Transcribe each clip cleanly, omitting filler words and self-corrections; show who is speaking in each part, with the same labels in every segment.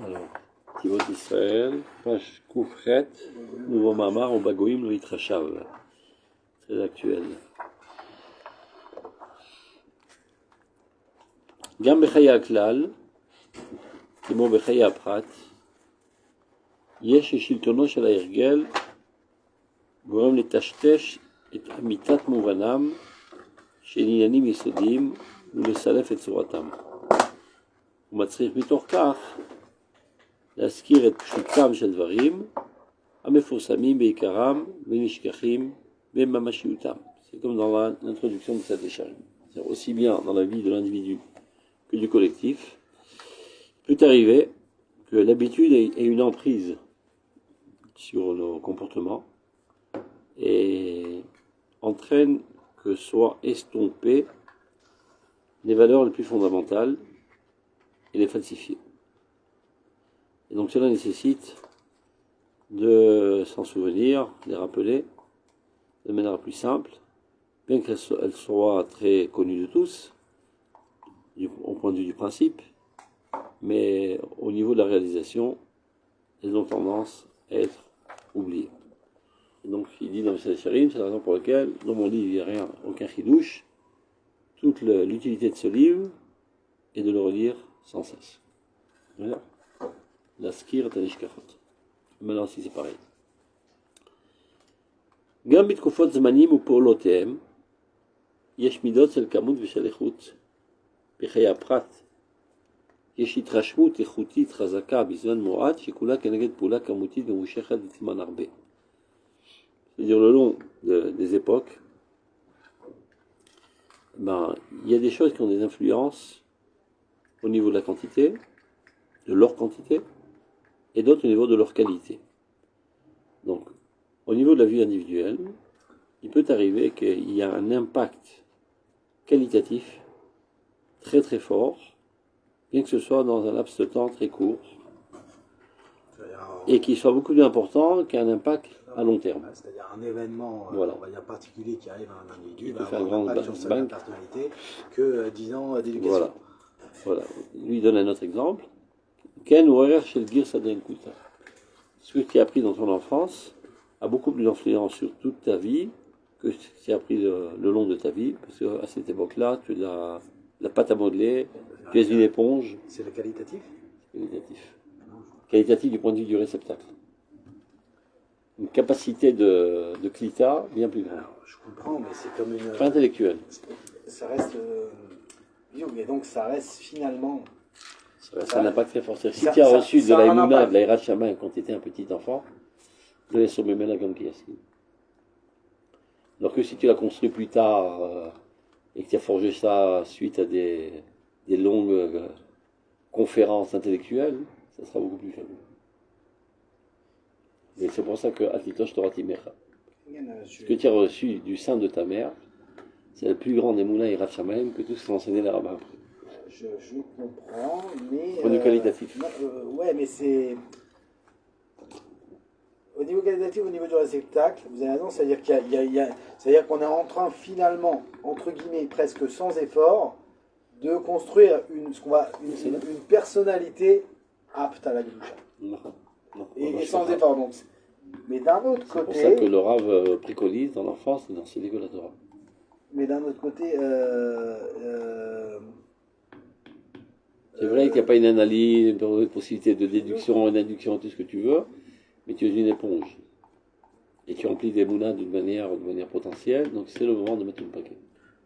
Speaker 1: Alors, Tivot Israël, page Koufret, nouveau Mamar au Bagoïm le Itrashav, très actuel. Gam Bechaya Aklal, כמו בחיי הפרט, יש ששלטונו של ההרגל גורם לטשטש את אמיתת מובנם של עניינים יסודיים ולסלף את צורתם. הוא מצריך מתוך כך להזכיר את פשוטם של דברים המפורסמים בעיקרם ונשכחים בממשיותם. C'est comme dans l'introduction de cette échelle. C'est aussi bien dans la vie de l'individu que du collectif. Il peut arriver que l'habitude ait une emprise sur nos comportements et entraîne que soient estompées les valeurs les plus fondamentales et les falsifier. Et donc cela nécessite de s'en souvenir, de les rappeler de manière la plus simple, bien qu'elles soient très connues de tous, au point de vue du principe, mais au niveau de la réalisation, elles ont tendance à être oubliées. Et donc il dit dans le Sharim, c'est la raison pour laquelle dans mon livre il n'y a rien, aucun chidouche. Toute l'utilité de ce livre est de le relire sans cesse. Voilà. La skir tanishkachot. Maintenant aussi c'est pareil. גם בתקופות זמנים ופעולותיהם יש מידות של כמות ושל איכות בחיי הפרט. יש התרשמות איכותית חזקה בזמן מועט שכולה כנגד פעולה כמותית ממושכת בזמן הרבה. C'est-à-dire le long des époques, il y a des choses qui ont des influences au niveau de la quantité, de leur quantité, et d'autres au niveau de leur qualité. Donc, au niveau de la vie individuelle, il peut arriver qu'il y a un impact qualitatif très très fort, bien que ce soit dans un laps de temps très court, et qui soit beaucoup plus important qu'un impact à long terme.
Speaker 2: C'est-à-dire un événement
Speaker 1: voilà.
Speaker 2: On va dire particulier qui arrive à un individu
Speaker 1: va
Speaker 2: avoir un impact sur sa personnalité que 10 ans d'éducation.
Speaker 1: Voilà. Voilà. Lui donne un autre exemple. Ken Ouarer chez le Gir Saden Kuta. Ce que tu as appris dans ton enfance a beaucoup plus d'influence sur toute ta vie que ce que tu as appris le long de ta vie, parce qu'à cette époque-là, tu as la pâte à modeler, tu es une éponge.
Speaker 2: C'est le qualitatif ?
Speaker 1: Qualitatif. Qualitatif du point de vue du réceptacle. Une capacité de clita bien plus grande.
Speaker 2: Alors, je comprends, mais c'est comme une...
Speaker 1: Pas intellectuelle.
Speaker 2: Ça reste... mais donc ça reste finalement...
Speaker 1: Ça n'a pas très fort. Si tu as reçu de la Emouna, de la Hirat Shamayim quand tu étais un petit enfant, de la Somemela comme Kiyasi. Alors que si tu l'as construit plus tard et que tu as forgé ça suite à des longues conférences intellectuelles, ça sera beaucoup plus faible. Et c'est pour ça que Atitosh Torah Timecha. Ce que tu as reçu du sein de ta mère, c'est la plus grande Emouna et Hirat Shamayim que tout ce qu'enseignait les rabbins après.
Speaker 2: Je comprends, mais...
Speaker 1: Au niveau qualitatif.
Speaker 2: Ouais, mais c'est... Au niveau qualitatif, au niveau du réceptacle, vous avez raison, c'est-à-dire c'est-à-dire qu'on est en train finalement, entre guillemets, presque sans effort, de construire une personnalité apte à la Gdusha. Et sans effort, donc. Mais d'un autre côté...
Speaker 1: C'est pour ça que le Rav préconise dans l'enfance et dans ses livres de la Torah.
Speaker 2: Mais d'un autre côté...
Speaker 1: c'est vrai qu'il n'y a pas une analyse, une possibilité de déduction, une induction, tout ce que tu veux, mais tu es une éponge. Et tu remplis des moulins de manière potentielle, donc c'est le moment de mettre le paquet.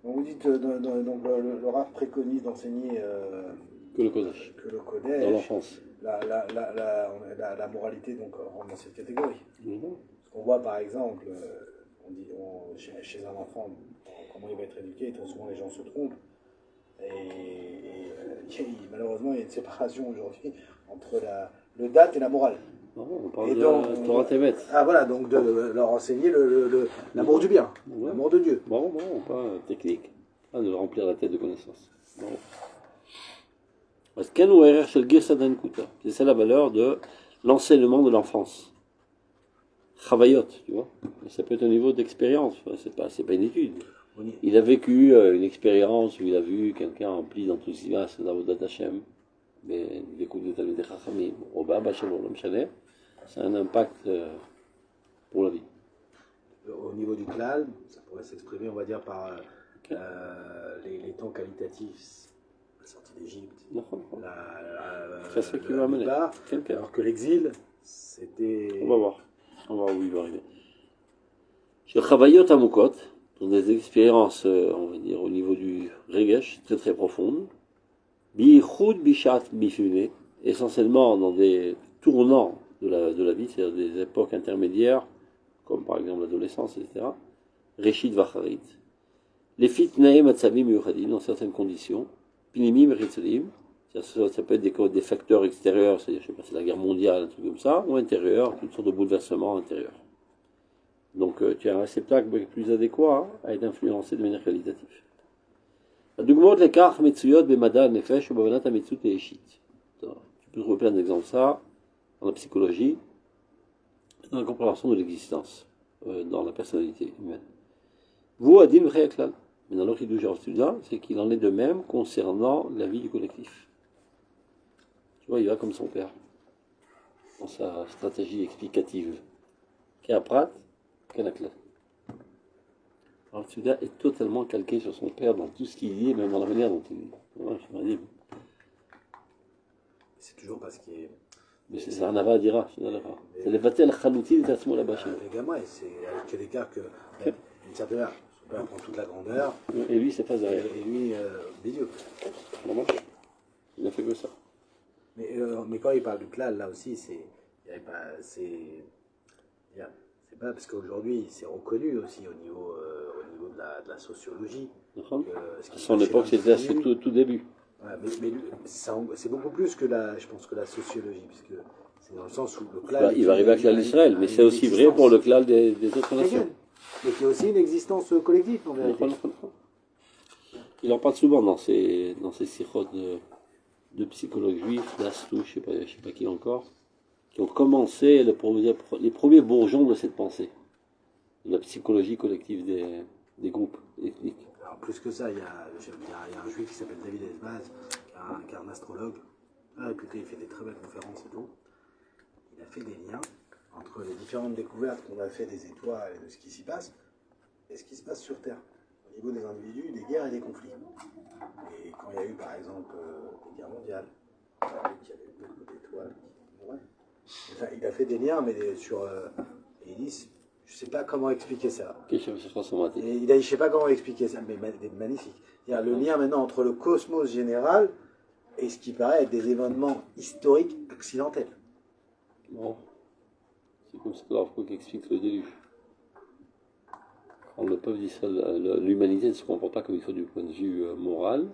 Speaker 2: Donc vous dites, donc le Rav préconise d'enseigner
Speaker 1: que le Kodesh. Dans l'enfance.
Speaker 2: La moralité donc rentre dans cette catégorie. Parce qu'on voit par exemple, chez un enfant, comment il va être éduqué, très souvent les gens se trompent. Et malheureusement, il y a une séparation aujourd'hui entre le date et la morale.
Speaker 1: Non, on parle de Torah Temet.
Speaker 2: Ah voilà, donc de leur enseigner l'amour du bien, l'amour de Dieu.
Speaker 1: Bon, pas technique. Pas de remplir la tête de connaissances. Parce que c'est ça la valeur de l'enseignement de l'enfance. Chavayot, tu vois. Ça peut être un niveau d'expérience, c'est pas une étude. Il a vécu une expérience où il a vu quelqu'un rempli d'enthousiasme dans Vodat Hashem, des coups de Talmidei Chachamim, בחיים, או באבא שלו, לא משנה, c'est un impact pour la vie.
Speaker 2: Au niveau du klal, ça pourrait s'exprimer, on va dire, par les temps qualitatifs, la sortie d'Égypte,
Speaker 1: C'est ce qui va amener.
Speaker 2: alors que l'exil, c'était...
Speaker 1: On va voir où il va arriver. Chez Chavayot Amukot, dans des expériences, on va dire, au niveau du regesh, très très profondes, Bichud Bishat Bifune, essentiellement dans des tournants de la vie, c'est-à-dire des époques intermédiaires, comme par exemple l'adolescence, etc. Reshit Vacharit. Les fitnaim atzavim yuchadim, dans certaines conditions. Pinimim ritzalim, ça peut être des facteurs extérieurs, c'est-à-dire, je sais pas, c'est la guerre mondiale, un truc comme ça, ou intérieurs, toutes sortes de bouleversements intérieurs. Donc tu as un réceptacle plus adéquat à être influencé de manière qualitative. הדוגמאות לכך מצויות במדע הנפש ובהבנת המציאות האישית. Tu peux trouver plein d'exemples de ça dans la psychologie, dans la compréhension de l'existence, dans la personnalité humaine. Vous, Adin V'Chayaklal. Mais dans l'autre Hidouj Rav, c'est qu'il en est de même concernant la vie du collectif. Tu vois, il va comme son père, dans sa stratégie explicative. Kéaprat, Kénaklal. Rav Tzuda est totalement calqué sur son père dans tout ce qu'il dit, même dans la manière dont il dit.
Speaker 2: C'est toujours parce qu'il est...
Speaker 1: Mais c'est un ava dira, c'est le vatel chalouti de Tatsmo là-bas.
Speaker 2: Les gamins, c'est avec quel écart que, d'une certaine manière, son père prend toute la grandeur.
Speaker 1: Et lui, c'est pas derrière.
Speaker 2: Et lui, bidou.
Speaker 1: Vraiment, il n'a fait que ça.
Speaker 2: Mais quand il parle du klal, là aussi, c'est pas parce qu'aujourd'hui, c'est reconnu aussi au niveau de la sociologie.
Speaker 1: À son époque, c'était à ce tout début.
Speaker 2: Ouais, mais c'est beaucoup plus que je pense que la sociologie, puisque c'est dans le sens où le
Speaker 1: klal... Il va arriver avec l'Israël, mais c'est aussi vrai pour le klal des autres nations.
Speaker 2: Mais qui a aussi une existence collective, en vérité.
Speaker 1: Il en parle souvent dans ses sirotes de psychologues juifs, d'Astou, je sais pas qui encore, qui ont commencé les premiers bourgeons de cette pensée, de la psychologie collective des groupes ethniques.
Speaker 2: Alors plus que ça, il y a un juif qui s'appelle David Esbaz, qui est un astrologue, réputé, il fait des très belles conférences et tout. Il a fait des liens entre les différentes découvertes qu'on a fait des étoiles et de ce qui s'y passe, et ce qui se passe sur Terre, au niveau des individus, des guerres et des conflits. Et quand il y a eu par exemple des guerres mondiales, il y avait beaucoup d'étoiles qui mouraient. Enfin, il a fait des liens, mais sur... et il dit, je ne sais pas comment expliquer ça. Et il a dit, je ne sais pas comment expliquer ça, mais magnifique. Il y a le lien maintenant entre le cosmos général et ce qui paraît être des événements historiques accidentels.
Speaker 1: Bon. C'est comme ça que Rav Kook explique le déluge. Quand le peuple d'Israël, l'humanité ne se comporte pas comme il faut du point de vue moral,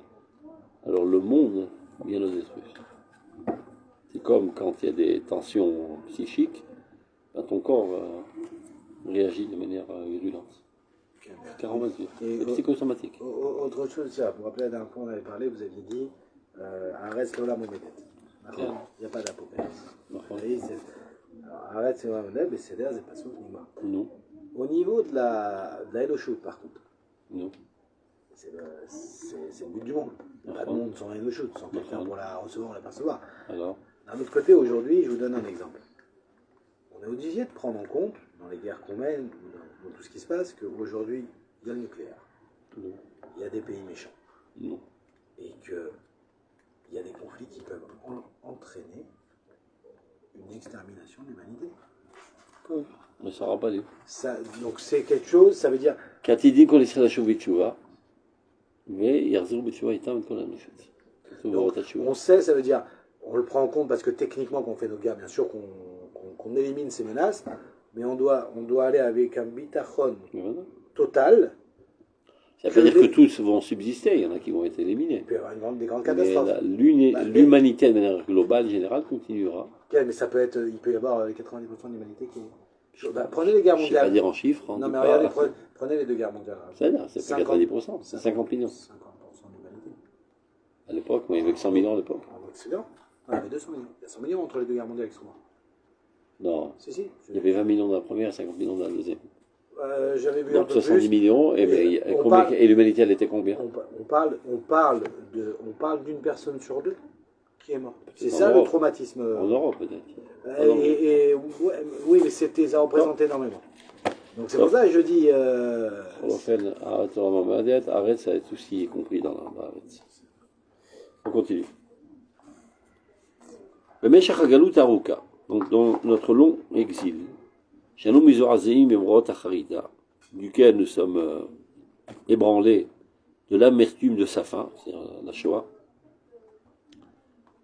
Speaker 1: alors le monde vient le détruire. C'est comme quand il y a des tensions psychiques, ben ton corps réagit de manière virulente. Carrément, c'est psychosomatique.
Speaker 2: Autre chose, ça, pour rappeler la dernière fois on avait parlé, vous aviez dit arrête Lola Momédet. Il n'y a pas d'apocalypse. Arrête Lola Momédet, mais c'est d'ailleurs, c'est pas ça
Speaker 1: Non.
Speaker 2: Au niveau de la Eloshut, par contre,
Speaker 1: non.
Speaker 2: C'est le but du monde. Il n'y a pas de monde sans Eloshut, sans quelqu'un pour la recevoir ou la percevoir.
Speaker 1: Alors
Speaker 2: d'un autre côté, aujourd'hui, je vous donne un exemple. On est obligé de prendre en compte, dans les guerres qu'on mène, dans tout ce qui se passe, qu'aujourd'hui, il y a le nucléaire.
Speaker 1: Non.
Speaker 2: Il y a des pays méchants.
Speaker 1: Non.
Speaker 2: Et qu'il y a des conflits qui peuvent entraîner une extermination de l'humanité.
Speaker 1: Mais ça n'aura pas lieu.
Speaker 2: Donc c'est quelque chose, ça veut dire...
Speaker 1: Quand il dit qu'on laissera la chouva, mais il y a
Speaker 2: on sait, ça veut dire, on le prend en compte parce que techniquement, quand on fait nos guerres, bien sûr qu'on élimine ces menaces, mais on doit aller avec un bitachon total.
Speaker 1: Ça veut dire que tous vont subsister, il y en a qui vont être éliminés.
Speaker 2: Il peut y avoir des grandes catastrophes.
Speaker 1: L'humanité de manière globale, générale, continuera.
Speaker 2: Mais ça peut être, il peut y avoir 90% de l'humanité qui... prenez les guerres mondiales.
Speaker 1: Je ne sais pas dire en chiffres.
Speaker 2: Non, mais regardez, prenez les deux guerres mondiales.
Speaker 1: C'est pas 90%, c'est 50 millions.
Speaker 2: 50% de l'humanité.
Speaker 1: À l'époque, moi, il y avait que 100 millions à l'époque.
Speaker 2: En Occident, il y avait 200 millions. Il y a 100 millions entre les deux guerres mondiales, excuse-moi.
Speaker 1: Non.
Speaker 2: Si.
Speaker 1: Il y avait 20 millions dans la première et 50 millions dans la deuxième.
Speaker 2: J'avais vu
Speaker 1: donc
Speaker 2: un peu
Speaker 1: 70
Speaker 2: plus.
Speaker 1: Millions, et l'humanité, elle était combien?
Speaker 2: On parle d'une personne sur deux qui est mort. C'est
Speaker 1: En
Speaker 2: ça le
Speaker 1: Europe.
Speaker 2: traumatisme.
Speaker 1: En Europe, peut-être.
Speaker 2: Ouais, oui, mais ça représente énormément. Donc c'est pour ça que je dis.
Speaker 1: Arrête, ça tout ce qui est compris dans Arrête. On continue. Le Meshach Hagalut Aruka, donc dans notre long exil, Shanou Mizorazeim Emrot Acharita, duquel nous sommes ébranlés de l'amertume de sa fin, c'est-à-dire la Shoah.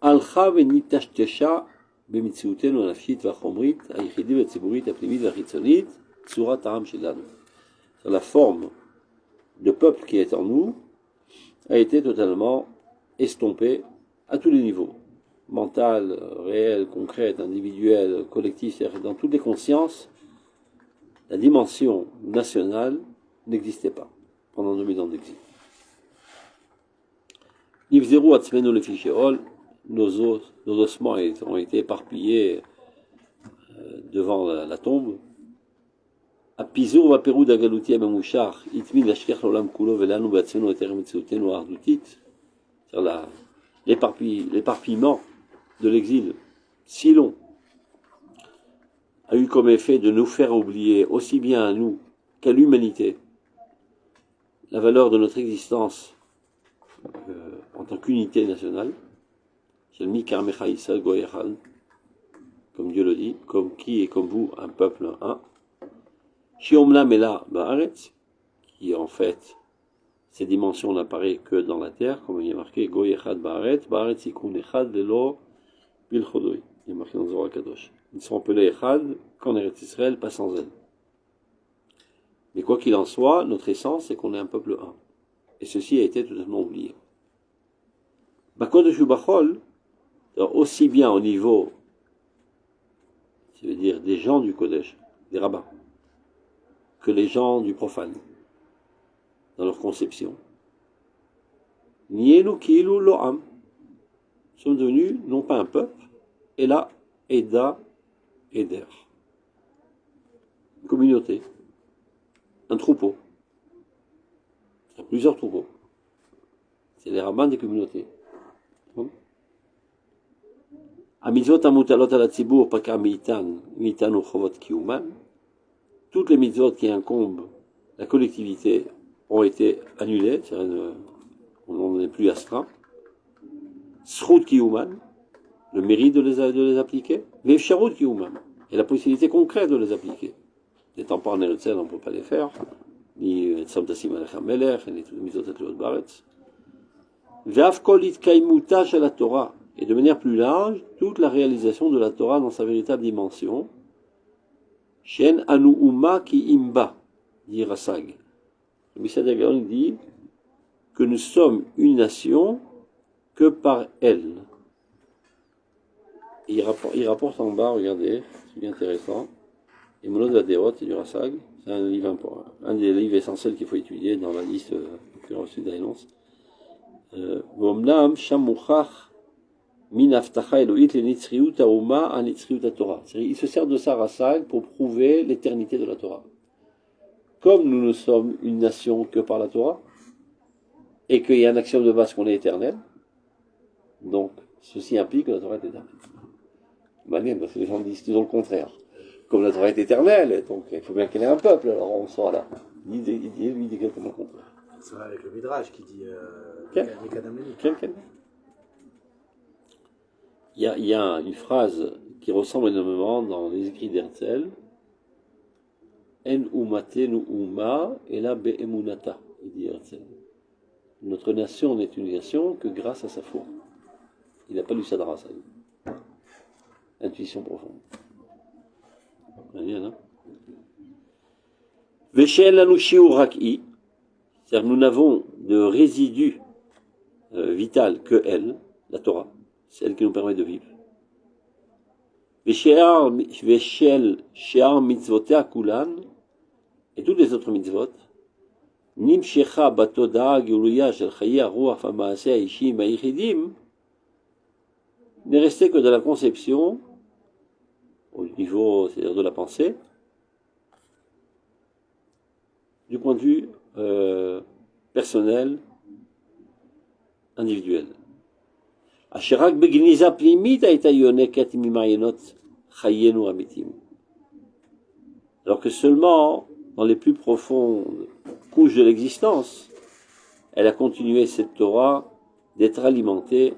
Speaker 1: Alcha venitashtesha b'mitziutenu anafshit v'achomrit hayichidi v'tziburit hapnimit v'chitzonit tzurat ha'am shelanu. La forme de peuple qui est en nous a été totalement estompée à tous les niveaux, mental, réel, concret, individuel, collectif, c'est-à-dire dans toutes les consciences, la dimension nationale n'existait pas pendant 2000 ans d'exil. Nivzeru atzmenu lefi sheol, nos ossements ont été éparpillés devant la tombe. Apizur va Pérou d'Agalouti à Mamouchar, itmin lashkech l'olam kulo velanu batzenu eterem etzeutenu ardutit. C'est-à-dire l'éparpillement de l'exil si long a eu comme effet de nous faire oublier aussi bien à nous qu'à l'humanité la valeur de notre existence en tant qu'unité nationale. Comme Dieu le dit, comme qui est comme vous, un peuple un. Shiomla Mela Baaretz, qui en fait, ces dimensions n'apparaissent que dans la terre, comme il y a marqué Goy Echad Baaretz, Baaretz Ikun Echad Velo Bil Chodoy. Il y a marqué dans Zohar Kadosh. Ils sont appelés Echad qu'en Eretz Israël, pas sans elle. Mais quoi qu'il en soit, notre essence, c'est qu'on est un peuple un. Et ceci a été totalement oublié. Bakodesh Ubachol, aussi bien au niveau, ça veut dire des gens du Kodesh, des rabbins, que les gens du profane, dans leur conception. Nielu Kielu Lo'am, sont devenus non pas un peuple, et là, Eda, Eder. Une communauté, un troupeau. Il y a plusieurs troupeaux. C'est les rabbins des communautés. Amizot amutalot ala tzibur paka mitan uchovot kiuman. Toutes les mitzvot qui incombent la collectivité ont été annulées, on n'en est plus astreint. Srout kiuman, le mérite de les appliquer. Vefsharut kiuman, et la possibilité concrète de les appliquer. N'étant pas en Eretz, on ne peut pas les faire. Ni Tzamtasim Alechem Melech, ni toutes les mitzvot atluot baretz. Ve'af kol itkaimuta shel la Torah. Et de manière plus large, toute la réalisation de la Torah dans sa véritable dimension. Shen anu umma ki imba, dit Rasag. Le Mishad Gaon dit que nous sommes une nation que par elle. Et il rapporte en bas, regardez, c'est bien intéressant. Et Monod Vaderot, c'est du Rasag. C'est un livre, un des livres essentiels qu'il faut étudier dans la liste que j'ai reçue d'Aïnons. Vomnam shamuchach. Il se sert de ça, Rasag, pour prouver l'éternité de la Torah. Comme nous ne sommes une nation que par la Torah, et qu'il y a un axiome de base qu'on est éternel, donc ceci implique que la Torah est éternelle. Malgré, parce que les gens disent toujours le contraire. Comme la Torah est éternelle, donc il faut bien qu'il y ait un peuple, alors on sort là. Lui dit exactement le contraire.
Speaker 2: C'est vrai avec le Midrash qui dit
Speaker 1: Quel Il y a une phrase qui ressemble énormément dans les écrits d'Herzl. En umatenu uma ela be'emunata, il dit Herzl. Notre nation n'est une nation que grâce à sa foi. Il n'a pas lu ça dans Rasag. Intuition profonde. Bien, non? Veshel lanu shiur rak'i, c'est-à-dire nous n'avons de résidu vital que elle, la Torah. C'est elle qui nous permet de vivre. Veshel she'ar mitzvotea kulan, et toutes les autres mitzvot, nimshecha batoda geuluya shel chayi haruach v'maaseh haishim hayichidim, n'est resté que de la conception, au niveau, c'est-à-dire de la pensée, du point de vue personnel, individuel. Asherak begniza plimit aita yoneket mimayenot chayenu amitim. Alors que seulement dans les plus profondes couches de l'existence, elle a continué cette Torah d'être alimentée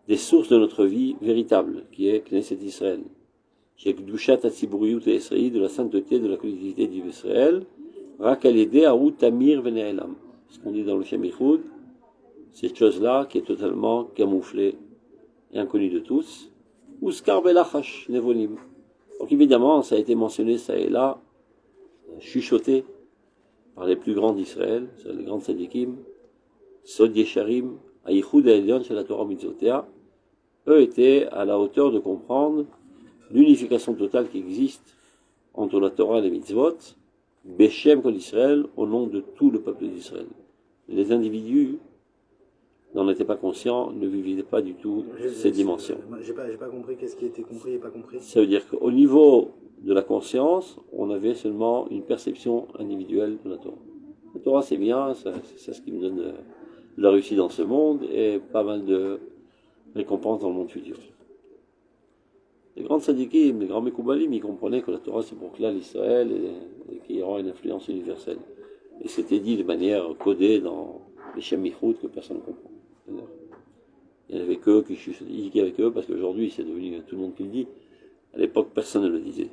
Speaker 1: des sources de notre vie véritable, qui est Knesset Israël. Chez Kdushat Hatziburiut et Israël, de la sainteté de la collectivité d'Israël, Rak al-Yedeh Aout Tamir Vene'elam. Ce qu'on dit dans le Shem Yichud, cette chose-là qui est totalement camouflée et inconnue de tous. Uskar Belachash Nevolim. Donc évidemment, ça a été mentionné ça et là, chuchoté par les plus grands d'Israël, les grands tzadikim, Sod Yesharim, Ayichud Elyon chez la Torah Mitzotea, eux étaient à la hauteur de comprendre l'unification totale qui existe entre la Torah et les mitzvot, Beshem Kol Israël, au nom de tout le peuple d'Israël. Les individus n'en étaient pas conscients, ne vivaient pas du tout ces dimensions.
Speaker 2: J'ai pas compris qu'est-ce qui était compris et pas compris.
Speaker 1: Ça veut dire qu'au niveau de la conscience, on avait seulement une perception individuelle de la Torah. La Torah c'est bien, c'est ce qui me donne de la réussite dans ce monde et pas mal de récompenses dans le monde futur. Les grands tzadikim, les grands mekoubalim, ils comprenaient que la Torah c'est pour Klal Israël et qu'il y aura une influence universelle. Et c'était dit de manière codée dans les Shem Yichud que personne ne comprend. Il y en avait qu'eux qui chuchotaient avec eux parce qu'aujourd'hui c'est devenu tout le monde qui le dit. À l'époque personne ne le disait.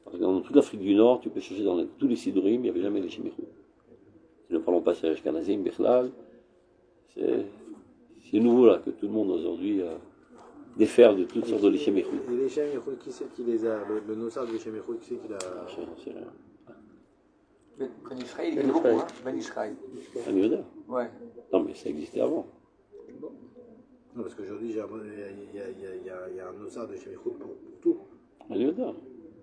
Speaker 1: Par exemple, dans toute l'Afrique du Nord, tu peux chercher dans tous les Sidurim, il n'y avait jamais les Shem Yichud. Ne parlons pas de Ashkenazim, Bechlal. C'est nouveau là que tout le monde aujourd'hui défère de toutes sortes de Shem Yichud.
Speaker 2: Et les Shem Yichud, qui c'est qui les a? Le Nossar des Shem Yichud, qui c'est qui l'a?
Speaker 3: Ben Israël, il y en a beaucoup, hein. Ben Israël.
Speaker 1: Un Yoda.
Speaker 3: Ouais.
Speaker 1: Non, mais ça existait avant.
Speaker 2: Non, parce qu'aujourd'hui, il y a un Nossar de Shem Yichud pour tout.
Speaker 1: Un Yoda.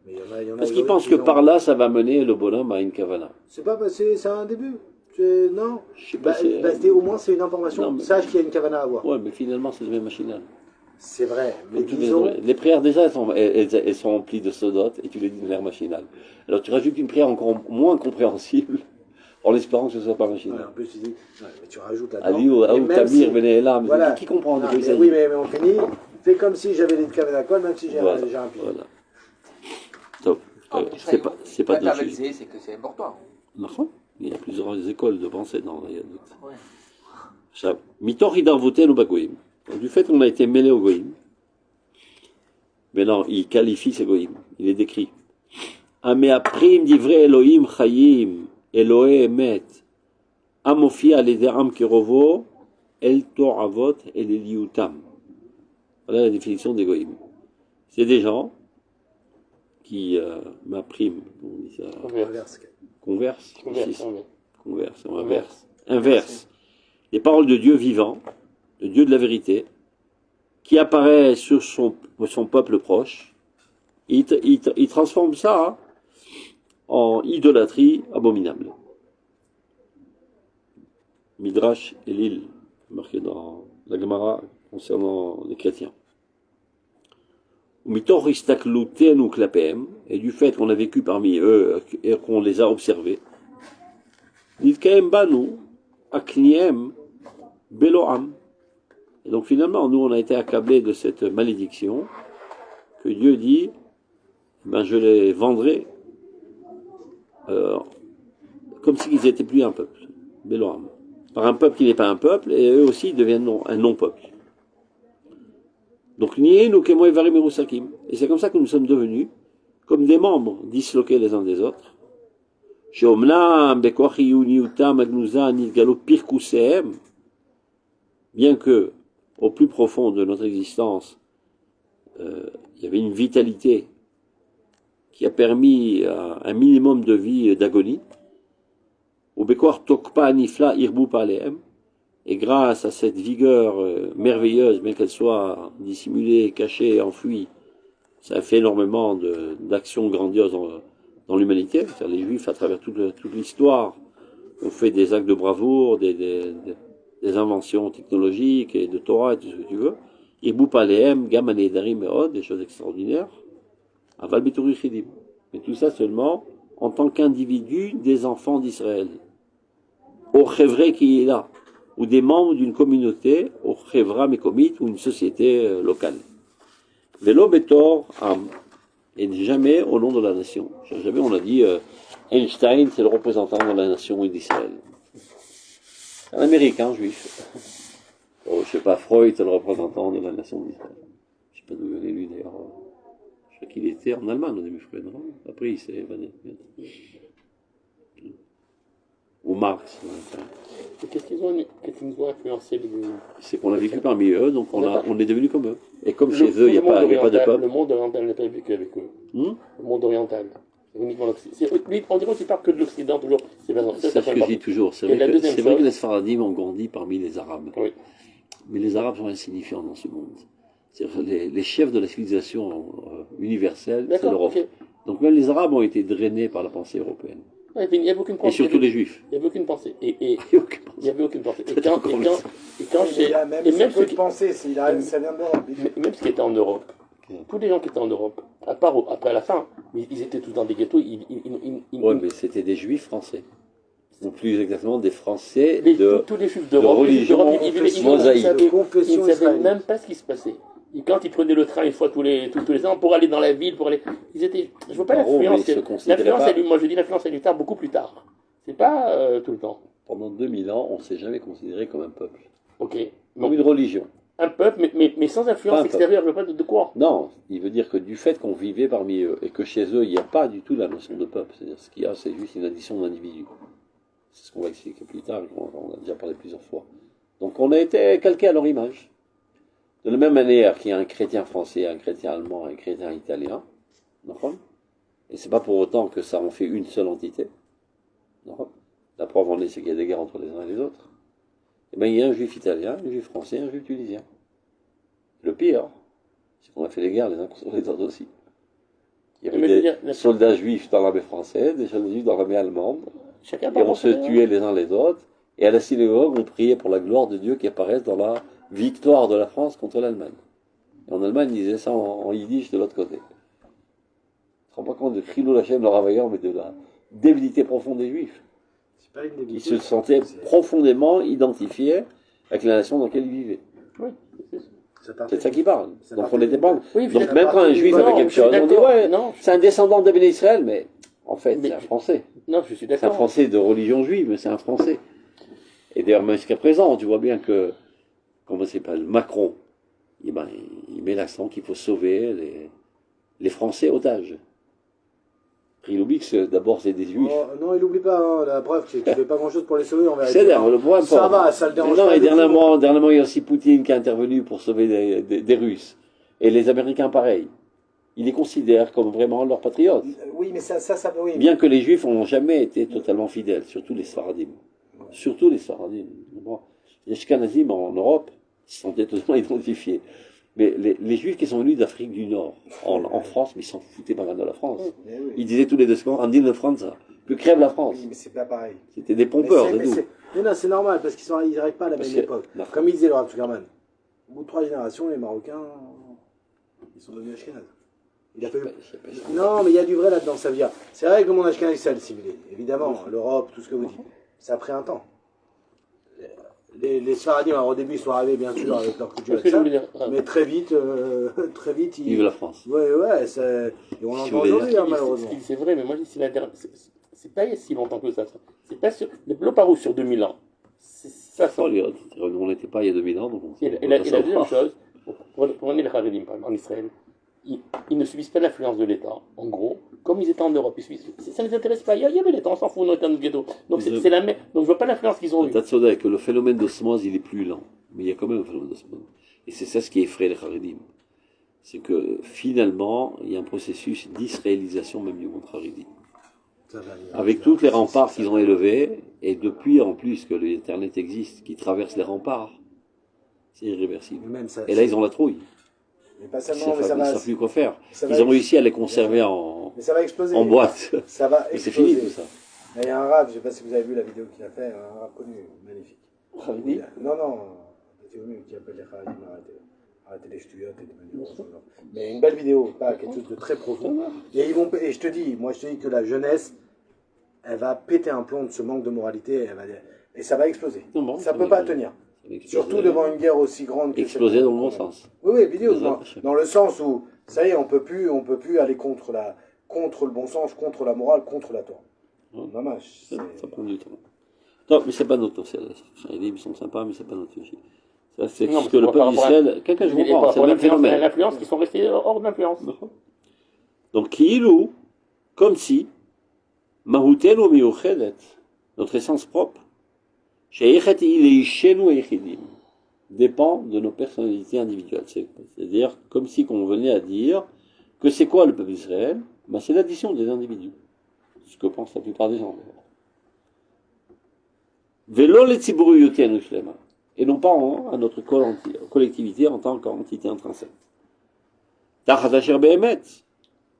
Speaker 2: Mais il y en a
Speaker 1: Parce qu'ils pensent que par là, ça va mener le bonhomme à une kavana.
Speaker 2: C'est pas passé, c'est un début. Non.
Speaker 1: Je sais pas si
Speaker 2: au moins, c'est une information.
Speaker 1: Non, mais...
Speaker 2: Sache qu'il y a une kavana à avoir.
Speaker 1: Ouais, mais finalement, c'est le même machinal.
Speaker 2: C'est vrai, mais disons...
Speaker 1: Les prières déjà, elles sont remplies de sodot et tu les dis de manière machinale. Alors tu rajoutes une prière encore moins compréhensible en espérant que ce ne soit pas machinal.
Speaker 2: Ouais, en plus, tu dis, mais tu rajoutes là-dedans.
Speaker 1: Ali ou Tamir, Bene'elam,
Speaker 2: voilà.
Speaker 1: Qui comprend de quoi il
Speaker 2: mais
Speaker 1: s'agit?
Speaker 2: oui, mais on finit. Fais comme si j'avais les kavana kol, même si j'ai un pied.
Speaker 1: Voilà. Donc, c'est pas de la chose.
Speaker 3: C'est que c'est important.
Speaker 1: Il y a plusieurs écoles de pensée dans la Yadut. Mitor hidarvoten ou bagoïm. Du fait qu'on a été mêlé au goïm, maintenant il qualifie ces goïm, il les décrit. Ameaprim divrei Elohim chayim, Elohe emet, amofia lederam kirovo, el toravot el eliutam. Voilà la définition des goïm. C'est des gens qui m'appriment, on dit ça. Inverse. Les paroles de Dieu vivant, le Dieu de la vérité, qui apparaît sur son peuple proche, il transforme ça en idolâtrie abominable. Midrash Elil, marqué dans la Gemara concernant les chrétiens. Mitor istaklouten ou klapem, et du fait qu'on a vécu parmi eux et qu'on les a observés, nitkaem banu akniem beloam. Et donc finalement, nous, on a été accablés de cette malédiction que Dieu dit, ben, je les vendrai comme s'ils n'étaient plus un peuple, Béloam. Par un peuple qui n'est pas un peuple, et eux aussi deviennent un non-peuple. Donc, et c'est comme ça que nous sommes devenus comme des membres disloqués les uns des autres. Bien que au plus profond de notre existence, il y avait une vitalité qui a permis un minimum de vie d'agonie. Et grâce à cette vigueur merveilleuse, bien qu'elle soit dissimulée, cachée, enfouie, ça a fait énormément d'actions grandioses dans l'humanité. C'est-à-dire les Juifs, à travers toute l'histoire, ont fait des actes de bravoure, des inventions technologiques et de Torah et tout ce que tu veux. Des choses extraordinaires. Aval Beturi Chidim. Mais tout ça seulement en tant qu'individu des enfants d'Israël. Au Chevre qui est là. ou des membres d'une communauté, ou chevra mekomit, ou une société locale. Velo betor am, et jamais au nom de la nation. Jamais on a dit Einstein, c'est le représentant de la nation d'Israël. C'est un Américain juif. Oh, je sais pas, Freud, c'est le représentant de la nation d'Israël. Je sais pas d'où il est lui d'ailleurs. Je sais qu'il était en Allemagne au début, Freud, non? Après il s'est évadé. Ou Marx.
Speaker 4: Et qu'est-ce qu'ils nous ont influencé
Speaker 1: C'est qu'on a vécu parmi eux, donc on est devenu comme eux. Et comme chez eux, il n'y a pas de peuple.
Speaker 4: Le monde oriental n'a pas vécu avec eux. Le monde oriental. Uniquement l'Occident. Lui, on dirait qu'il parle que de l'Occident toujours. C'est
Speaker 1: ce que je dis toujours. C'est vrai que les Sfaradim ont grandi parmi les Arabes.
Speaker 4: Oui.
Speaker 1: Mais les Arabes sont insignifiants dans ce monde. Les chefs de la civilisation universelle, c'est l'Europe. Okay. Donc même les Arabes ont été drainés par la pensée européenne.
Speaker 4: Ouais, il n'y avait aucune pensée.
Speaker 1: Et surtout les Juifs.
Speaker 4: Il n'y avait aucune pensée. Il n'y avait aucune pensée. Et quand
Speaker 2: même ceux qui pensaient, ça vient d'Europe.
Speaker 4: Même ceux qui étaient en Europe, tous les gens qui étaient en Europe, après la fin, ils étaient tous dans des ghettos.
Speaker 1: Oui, mais c'était des Juifs français. Ou plus exactement des Français
Speaker 4: tous les Juifs d'Europe,
Speaker 1: religion mosaïque.
Speaker 4: Ils ne savaient même pas ce qui se passait. Et quand ils prenaient le train une fois tous les ans pour aller dans la ville, ils étaient. Je vois pas l'influence. Moi je dis l'influence est tard, beaucoup plus tard. C'est pas tout le temps.
Speaker 1: Pendant 2000 ans, on ne s'est jamais considéré comme un peuple.
Speaker 4: Ok.
Speaker 1: Comme une religion.
Speaker 4: Un peuple, mais sans influence extérieure, je ne veux pas de quoi.
Speaker 1: Non, il veut dire que du fait qu'on vivait parmi eux et que chez eux, il n'y a pas du tout la notion de peuple. C'est-à-dire ce qu'il y a, c'est juste une addition d'individus. C'est ce qu'on va expliquer plus tard, on a déjà parlé plusieurs fois. Donc on a été calqué à leur image. De la même manière qu'il y a un chrétien français, un chrétien allemand, un chrétien italien, et c'est pas pour autant que ça en fait une seule entité. La preuve en est, c'est qu'il y a des guerres entre les uns et les autres. Et bien il y a un juif italien, un juif français, un juif tunisien. Le pire, c'est qu'on a fait les guerres les uns contre les autres aussi. Il y avait des soldats juifs dans l'armée française, des soldats juifs dans l'armée allemande, et on se tuait les uns les autres, et à la synagogue, on priait pour la gloire de Dieu qui apparaisse dans la victoire de la France contre l'Allemagne. Et en Allemagne, ils disaient ça en yiddish de l'autre côté. On ne se rend pas compte de Chilou Lachem, le ravailleur, mais de la débilité profonde des Juifs. Qui se sentaient profondément identifiés avec la nation dans laquelle ils vivaient.
Speaker 4: Oui,
Speaker 1: c'est ça qui parle. Donc on n'était pas. Donc même quand un Juif avait quelque chose, on dit ouais, c'est un descendant d'Abel Israël, mais en fait, c'est un Français.
Speaker 4: Non, je suis d'accord.
Speaker 1: C'est un Français de religion juive, mais c'est un Français. Et d'ailleurs, même jusqu'à présent, tu vois bien que, comment ça s'appelle, Macron, il met l'accent qu'il faut sauver les Français otages. Il oublie que d'abord c'est des Juifs.
Speaker 2: Oh, non, il n'oublie pas, hein, la preuve, c'est qu'il ne fait pas grand-chose pour les sauver, on
Speaker 1: vérité. C'est le point
Speaker 2: ça va, ça le dérange pas.
Speaker 1: Non, et dernièrement, il y a aussi Poutine qui est intervenu pour sauver des Russes. Et les Américains, pareil. Ils les considèrent comme vraiment leurs patriotes.
Speaker 2: Oui, mais ça oui.
Speaker 1: Bien que les Juifs n'ont jamais été totalement fidèles, surtout les Sfaradim. Surtout les Sfaradim. Bon, les Ashkenazim en Europe se sentaient totalement identifiés. Mais les Juifs qui sont venus d'Afrique du Nord, en France, mais ils s'en foutaient pas mal de la France.
Speaker 2: Oui.
Speaker 1: Ils disaient tous les 2 secondes, Andine de France, que crève la France.
Speaker 2: Oui, mais c'est pas pareil.
Speaker 1: C'était des pompeurs, c'est tout.
Speaker 2: Mais non, c'est normal, parce qu'ils n'arrivent pas à la même époque. Comme il disait le Rav Zuckerman, au bout de 3 générations, les Marocains, ils sont devenus Ashkenaz. Non, mais il y a du vrai là-dedans, ça veut dire. C'est vrai que le monde Ashkenaz, c'est assimilé. Évidemment, l'Europe, tout ce que vous dites. Ça a pris un temps. Les Sfaradim, alors au début, ils sont arrivés bien sûr avec leur culture, mais très vite, ils
Speaker 1: vivent la France.
Speaker 2: Ouais, et on l'entend aujourd'hui, malheureusement.
Speaker 4: C'est vrai, mais moi, je dis, c'est pas si longtemps que ça. C'est pas sur. Le Bloparou sur 2000 ans. Ça,
Speaker 1: on n'était pas il y a 2000 ans, donc on
Speaker 4: et la deuxième chose, prenez les Haredim, par exemple, en Israël, ils ne subissent pas l'influence de l'État, en gros, comme ils étaient en Europe. Ça ne les intéresse pas. Il y avait l'État, on s'en fout, on était dans le ghetto. Donc c'est la même. Donc je vois pas l'influence qu'ils ont eue.
Speaker 1: T'as que le phénomène d'osmose, il est plus lent. Mais il y a quand même un phénomène d'osmose. Et c'est ça ce qui effraie les Haredim. C'est que finalement, il y a un processus d'israélisation même du monde Haredi. Avec toutes les remparts qu'ils ont élevés, et depuis en plus que l'Internet existe, qui traverse les remparts, c'est irréversible. Et là, ils ont la trouille.
Speaker 2: Mais pas seulement, mais ça va.
Speaker 1: Ils ne savent plus quoi faire. Ils ont réussi à les conserver en boîte.
Speaker 2: Ça va exploser.
Speaker 1: Mais c'est fini tout ça.
Speaker 2: Il y a un rave, je ne sais pas si vous avez vu la vidéo qu'il a fait, un rave connu, magnifique. Non, qui appelle les Khadim, arrêtez les ch'touillottes et les manifestations. Mais une belle vidéo, pas quelque chose de très profond. Et je te dis que la jeunesse, elle va péter un plomb de ce manque de moralité. Et ça va exploser.
Speaker 1: Non, bon,
Speaker 2: Ça ne peut pas tenir.
Speaker 1: Ça va exploser.
Speaker 2: Surtout devant une guerre aussi grande que
Speaker 1: Exploser
Speaker 2: celle-
Speaker 1: dans le bon sens.
Speaker 2: Oui, oui, vidéo.
Speaker 1: Exact.
Speaker 2: Dans le sens où, ça y est, on peut plus aller contre le bon sens, contre la morale, contre la Torah.
Speaker 1: Ouais.
Speaker 2: Dommage.
Speaker 1: Ça prend du temps. Non, mais c'est pas notre sujet. Les livres sont sympas, mais c'est pas notre sujet. Ça, c'est
Speaker 4: Non,
Speaker 1: ce
Speaker 4: mais
Speaker 1: que le
Speaker 4: par
Speaker 1: peuple
Speaker 4: rapport à-
Speaker 1: d'Israël. Quelqu'un, je
Speaker 4: Et par
Speaker 1: comprends, c'est
Speaker 4: rapport
Speaker 1: le
Speaker 4: à
Speaker 1: même phénomène.
Speaker 4: l'influence qui sont restés hors d'influence.
Speaker 1: Donc, Kiilou, comme si, Mahoutel ou Miouchelet, notre essence propre, Sheikhet Ileishenu Eichidim, dépend de nos personnalités individuelles. C'est-à-dire, comme si on venait à dire que c'est quoi le peuple d'Israël? Ben, c'est l'addition des individus. Ce que pensent la plupart des gens. Vélo les Tzibouriyotenu Shlema. Et non pas à notre collectivité en tant qu'entité intrinsèque. Tachat Behemet.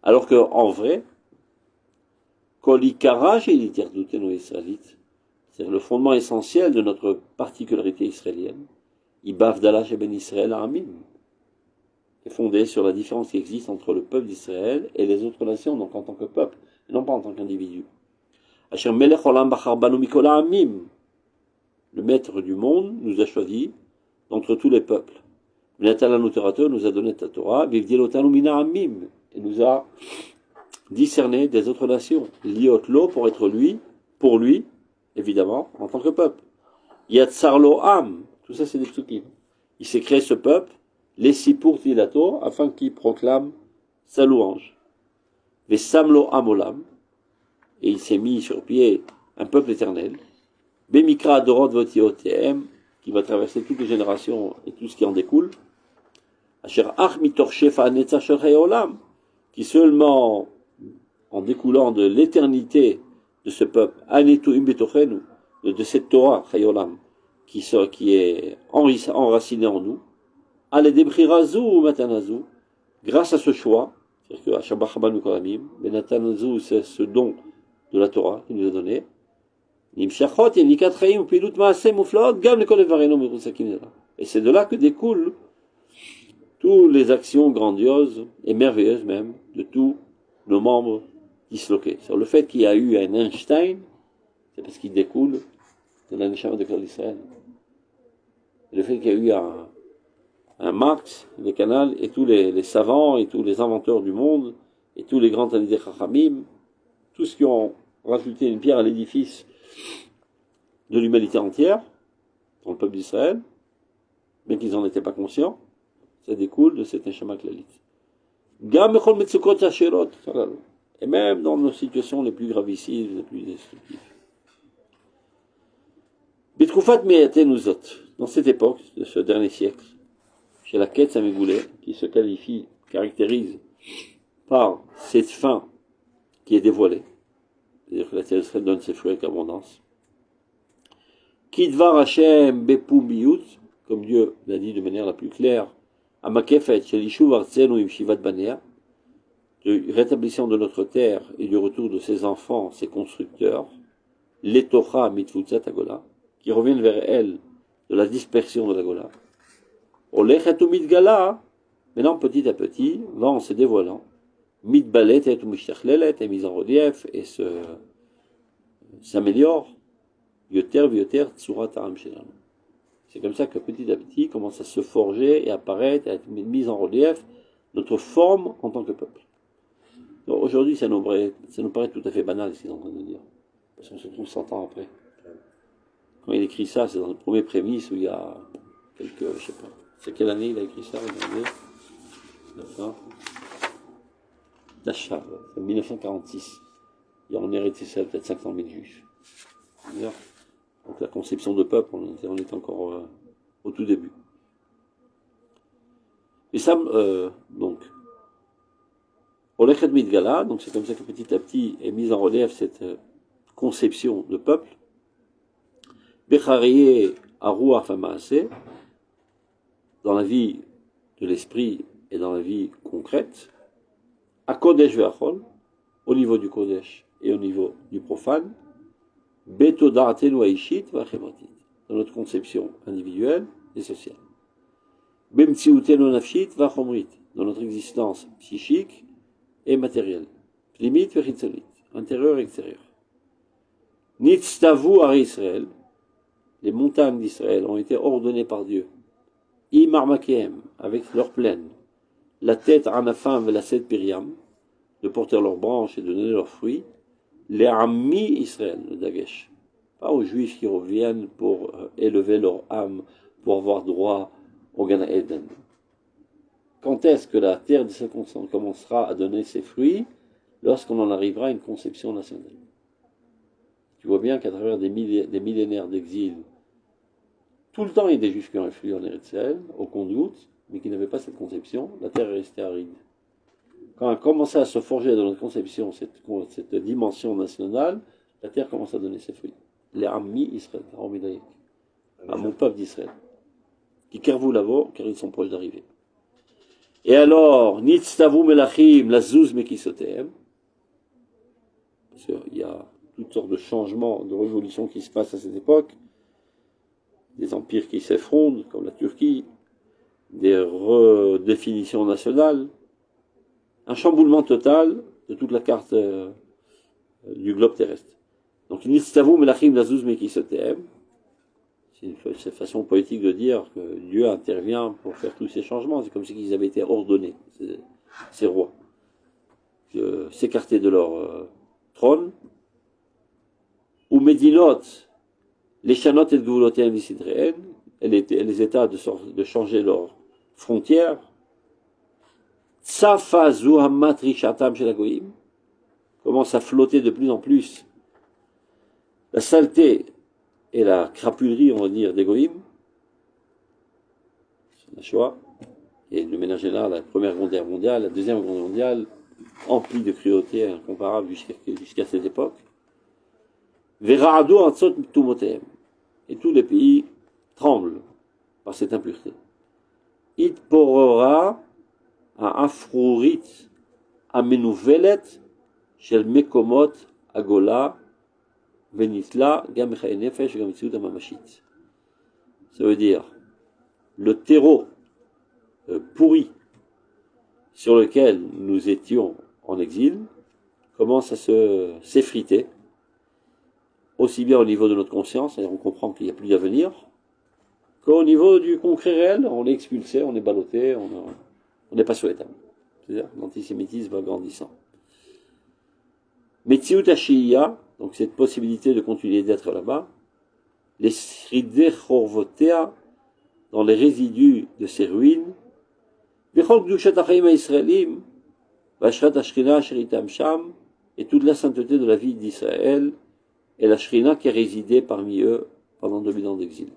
Speaker 1: Alors qu'en vrai, Kolikara chez l'Iterdutenu israélite, c'est le fondement essentiel de notre particularité israélienne, Ibavdala chez Ben Israël Amim, est fondé sur la différence qui existe entre le peuple d'Israël et les autres nations, donc en tant que peuple, et non pas en tant qu'individu. Asher Melech Olam Bachar Banu Mikola Amim, le maître du monde nous a choisi d'entre tous les peuples. V'natala Torah nous a donné ta Torah, Vivdielotanu Mina Amim, et nous a discerné des autres nations. Liot Lo pour être lui, pour lui, évidemment, en tant que peuple. Yatsar Lo Am, tout ça c'est des psukim. Il s'est créé ce peuple, les Sipur Tilato, afin qu'il proclame sa louange. Vesamlo Amolam, et il s'est mis sur pied un peuple éternel. Bemikra Dorot Votiotem, qui va traverser toutes les générations et tout ce qui en découle. Asher Ach Mitor Shefa Netzach Shel Olam, qui seulement en découlant de l'éternité de ce peuple, Anetu Imbetochenu, de cette Torah, Chayolam, qui est enracinée en nous, Aledebchirazu ou Matanazu, grâce à ce choix, c'est-à-dire que Ashabachabanu Koramim, Benatanazu, c'est ce don de la Torah qu'il nous a donné, et c'est de là que découlent toutes les actions grandioses et merveilleuses même de tous nos membres disloqués. Sur le fait qu'il y a eu un Einstein, c'est parce qu'il découle de la Neshama de Klal Israël. Et le fait qu'il y a eu un Marx, les canals, et tous les savants, et tous les inventeurs du monde, et tous les grands Talmidei Chachamim, tous ceux qui ont rajouté une pierre à l'édifice de l'humanité entière, dans le peuple d'Israël, mais qu'ils n'en étaient pas conscients, ça découle de cette Neshama Klalit. Et même dans nos situations les plus gravissines, les plus destructives. Bitkufat Meyatenuzot, dans cette époque, de ce dernier siècle, chez la quête Samegoulé, qui se caractérise par cette fin qui est dévoilée, c'est-à-dire que la terre d'Israël donne ses fruits avec abondance. Kidvar Hashem Bepum Biyut, comme Dieu l'a dit de manière la plus claire, Amakefet Shelishuv Artzenu Im Shivat Banea, du rétablissement de notre terre et du retour de ses enfants, ses constructeurs, l'Etocha Mitfutzat Agola, qui reviennent vers elle de la dispersion de la Gola. Olechet ou Mitgala, maintenant petit à petit, va en se dévoilant, Mitbalet et Mishtachlelet est mise en relief et s'améliore, Yoter Vyoter Tsurat Aram Shelanu. C'est comme ça que petit à petit commence à se forger et apparaître, à être mise en relief notre forme en tant que peuple. Donc aujourd'hui, ça nous paraît tout à fait banal ce qu'il est en train de dire. Parce qu'on se trouve 100 ans après. Quand il écrit ça, c'est dans le premier prémisse où il y a quelques, je sais pas, c'est quelle année il a écrit ça, regardez. D'achat, c'est 1946. Et on hérité ça peut-être 500 000 juifs. Donc la conception de peuple, on est encore au tout début. Et ça, donc, Olechet Mitgala, donc c'est comme ça que petit à petit est mise en relief cette conception de peuple. Bechariye Aruach Famaase, dans la vie de l'esprit et dans la vie concrète, à Kodesh Ve'achol, au niveau du Kodesh et au niveau du profane, Betodartenu Aishit Va'chematit, dans notre conception individuelle et sociale. Bemtsiutenu Nafshit Va'chomrit, dans notre existence psychique et matérielle. Plimit Ve'chitzonit, intérieur et extérieur. Nitztavu Ari Israël, les montagnes d'Israël ont été ordonnées par Dieu, Imarmakem, avec leurs plaines, la tête Anafam et la tête Piriam, de porter leurs branches et de donner leurs fruits, les Ammi Israël, le Dagesh, pas aux Juifs qui reviennent pour élever leur âme, pour avoir droit au Gan Eden. Quand est-ce que la terre d'Israël commencera à donner ses fruits? Lorsqu'on en arrivera à une conception nationale. Tu vois bien qu'à travers des millénaires d'exil, tout le temps il y a des Juifs qui ont influé en Israël, au compte-gouttes, mais qui n'avaient pas cette conception, la terre est restée aride. Quand a commencé à se forger dans notre conception cette dimension nationale, la terre commence à donner ses fruits. Les Ammi Israël, à mon peuple d'Israël, qui kervou là-bas, car ils sont proches d'arriver. Et alors, Nitztavu Melachim, la Zouz Mekisotem, parce qu'il y a toutes sortes de changements, de révolutions qui se passent à cette époque, des empires qui s'effondrent, comme la Turquie, des redéfinitions nationales, un chamboulement total de toute la carte du globe terrestre. Donc, Nitztavu Melachim, la Zouz Mekisotem, c'est une façon poétique de dire que Dieu intervient pour faire tous ces changements. C'est comme si ils avaient été ordonnés, ces rois, de s'écarter de leur trône. Ou Médinot, les Chanot et Goulotéen d'Isidréen, les États de changer leurs frontières. Tsafa Zuhamat Rishatam Shelagoïm, commence à flotter de plus en plus la saleté et la crapulerie, on va dire, des Goïm, la Shoah, et de manière générale, la Première Guerre mondiale, la Deuxième Guerre mondiale, emplie de cruauté incomparable jusqu'à cette époque. Vera'adu Atzot Tumotem, et tous les pays tremblent par cette impureté. It porora a afrurit amenuvelet shel mekomot agola. Ça veut dire le terreau pourri sur lequel nous étions en exil commence à s'effriter, aussi bien au niveau de notre conscience, c'est-à-dire on comprend qu'il n'y a plus d'avenir, qu'au niveau du concret réel, on est expulsé, on est ballotté, on n'est pas souhaitable. C'est-à-dire l'antisémitisme va grandissant. Metziut Ashiyah, donc cette possibilité de continuer d'être là-bas, les Srideh Chorvotea, dans les résidus de ces ruines, Bechol Gdushat Achaim Israelim, Vashrat Ashrina Sheritam Sham, et toute la sainteté de la vie d'Israël, et la Shrina qui a résidé parmi eux pendant 2000 ans d'exil.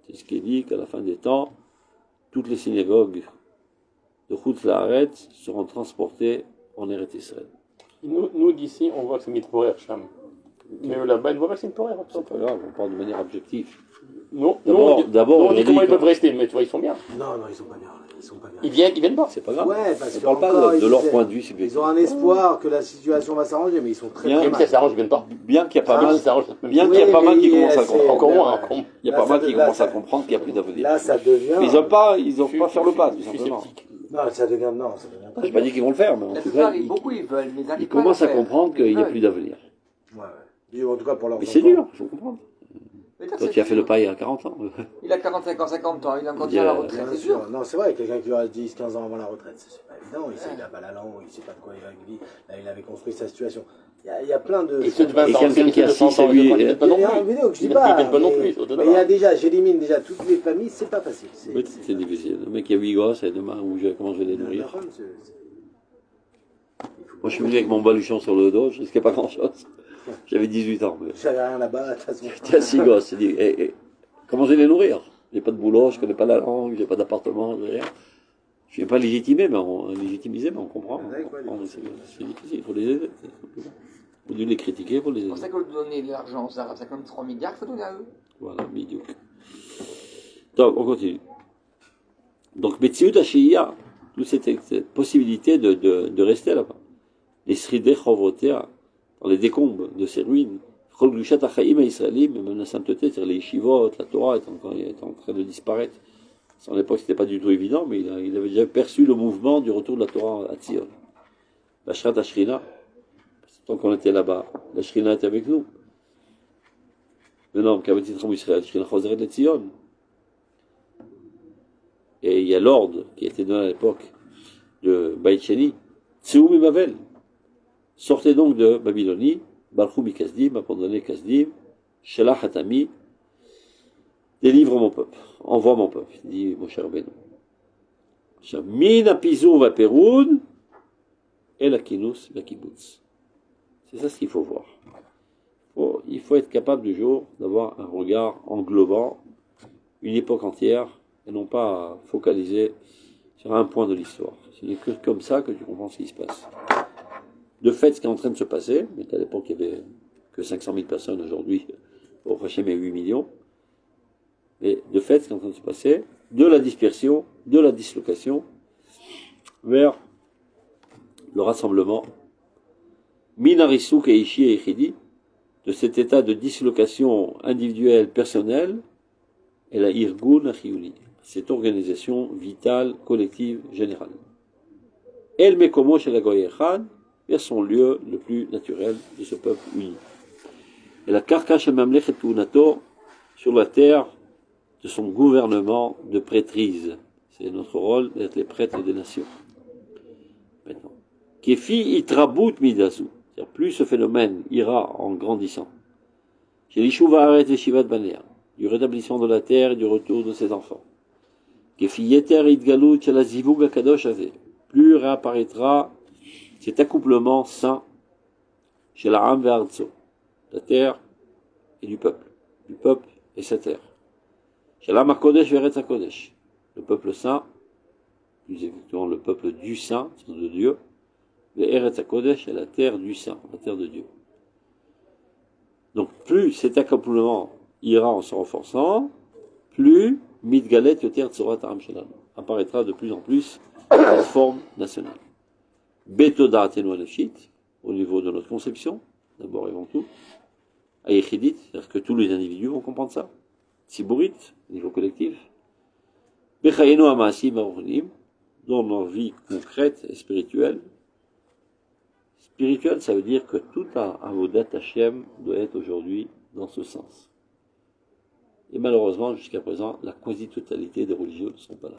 Speaker 1: C'est ce qui est dit qu'à la fin des temps, toutes les synagogues de Chutz La'aretz seront transportées en Eretz Israël.
Speaker 4: Nous d'ici, on voit que c'est Mitporer, Cham. Mais eux là-bas, ils ne voient pas que c'est Mitporer.
Speaker 1: C'est pas grave, on parle de manière objective.
Speaker 4: Non,
Speaker 1: d'abord,
Speaker 4: on dit comment ils peuvent rester, mais tu vois, ils sont bien.
Speaker 2: Non, ils sont pas bien. Ils sont pas bien.
Speaker 4: Ils viennent pas.
Speaker 1: C'est pas grave.
Speaker 2: Ouais, parce
Speaker 1: on parle pas de leur point de vue.
Speaker 2: Ils ont un espoir que la situation va s'arranger, mais ils sont très
Speaker 1: bien.
Speaker 2: mal.
Speaker 4: Même si ça s'arrange, ils viennent pas.
Speaker 1: Bien qu'il y a pas mal,
Speaker 2: qu'il y a
Speaker 1: pas mal qui commencent à comprendre.
Speaker 4: Encore moins.
Speaker 1: Il y a pas mal qui commencent à comprendre qu'il n'y a plus d'avenir.
Speaker 2: Là, ça devient.
Speaker 1: Mais ils n'ont pas faire le pas, tout simplement.
Speaker 2: Non, ça devient pas.
Speaker 1: Je n'ai pas dit qu'ils vont le faire, mais en tout cas,
Speaker 3: beaucoup ils veulent, mais
Speaker 1: ils commencent à comprendre qu'il n'y a plus d'avenir.
Speaker 2: Ouais. En tout cas, pour leur.
Speaker 1: Mais c'est dur, il faut comprendre.
Speaker 3: Mais
Speaker 1: Toi, tu as fait le pas il y a 40 ans.
Speaker 3: Il a 45 ans, 50 ans, il a encore dit à la retraite, c'est sûr.
Speaker 2: Non, c'est vrai, quelqu'un qui aura 10, 15 ans avant la retraite, c'est pas évident. Il n'a pas la langue, il ne sait pas de quoi il va vivre. Là, il avait construit sa situation. Il y a plein de.
Speaker 4: Et ceux de 20 ans,
Speaker 1: quelqu'un qui a 6 à 8.
Speaker 2: Il y a une vidéo que je dis pas. Mais il y a déjà, j'élimine déjà toutes les familles, c'est pas facile.
Speaker 1: Oui, c'est difficile. Le mec qui a 8 gosses, et demain, comment je vais les nourrir? Moi, je suis venu avec mon baluchon sur le dos, je risquais pas grand-chose. J'avais 18 ans.
Speaker 2: J'avais rien là-bas, de toute façon.
Speaker 1: J'étais à 6 gosses. J'ai dit, comment je vais les nourrir? J'ai pas de boulot, je connais pas la langue, j'ai pas d'appartement, j'ai rien. Je ne viens pas légitimer, mais légitimiser, mais on comprend. C'est difficile, il faut les aider. Au lieu de les critiquer, il faut les aider.
Speaker 3: C'est pour ça que vous donnez de l'argent aux Arabes, c'est quand même 3 milliards, il faut donner à eux.
Speaker 1: Voilà, bidiouk. Donc, on continue. Donc, Metziut Ashiyah, toute cette possibilité de rester là-bas. Les Srideh Chorvotea, dans les décombres de ces ruines, Chol Gdushat Achaim Israelim, même la sainteté, c'est-à-dire les Yeshivot, la Torah est en train de disparaître. À l'époque, c'était pas du tout évident, mais il avait déjà perçu le mouvement du retour de la Torah à Tzion. La Shrat Ashrina, tant qu'on était là-bas, la Shrina était avec nous. Maintenant, Kavatitram Israël, Shkina Choseret le Tzion. Et il y a l'ordre qui a été donné à l'époque de Baït Sheni, Tseou mi Bavel. Sortez donc de Babylonie, Balchou mi Kasdim, abandonnez Kasdim, Shelach Hatami, délivre mon peuple, envoie mon peuple, dit Moshe Rabbeinu. Min apizou va Peroun, et la kinous va kibbutz. C'est ça ce qu'il faut voir. Il faut être capable du jour d'avoir un regard englobant une époque entière et non pas focaliser sur un point de l'histoire. Ce n'est que comme ça que tu comprends ce qui se passe. De fait, ce qui est en train de se passer, mais à l'époque il n'y avait que 500 000 personnes, aujourd'hui, au prochain, il y a 8 millions. Mais de fait, ce qui est en train de se passer, de la dispersion, de la dislocation, vers le rassemblement, Minarisuk et Ishi et Ichidi, de cet état de dislocation individuelle, personnelle, et la Irgun Achiouni, cette organisation vitale, collective, générale. El Mekomo chez la Goyechad, vers son lieu le plus naturel de ce peuple uni. Et la Karka chez Mamlechet Tunato, sur la terre de son gouvernement de prêtrise. C'est notre rôle d'être les prêtres des nations. Maintenant. Kefi itrabout midazu. C'est-à-dire plus ce phénomène ira en grandissant. Chez l'Ishuva arrête et Shivat Banéa, du rétablissement de la terre et du retour de ses enfants. Kefi yeter idgalut chez la zivug akadosh avait. Plus réapparaîtra cet accouplement saint chez la Ram Ve'arzo, la terre et du peuple et sa terre. Chez la Makodesh Ve'eretz HaKodesh, le peuple saint, plus exactement le peuple du saint, de Dieu, Ve'eretz HaKodesh est la terre du saint, la terre de Dieu. Donc plus cet accouplement ira en se renforçant, plus Midgalet Yoter Tzorat Ha'am Shelanu apparaîtra de plus en plus la forme nationale. Betoda Atenu Anashit, au niveau de notre conception, d'abord et avant tout, Aïchidit, c'est-à-dire que tous les individus vont comprendre ça. Tziburit, au niveau collectif. Bechayenu Amasim Arunim, dans leur vie concrète et spirituelle. Spirituelle, ça veut dire que tout Avodat Hashem doit être aujourd'hui dans ce sens. Et malheureusement, jusqu'à présent, la quasi-totalité des religieux ne sont pas là.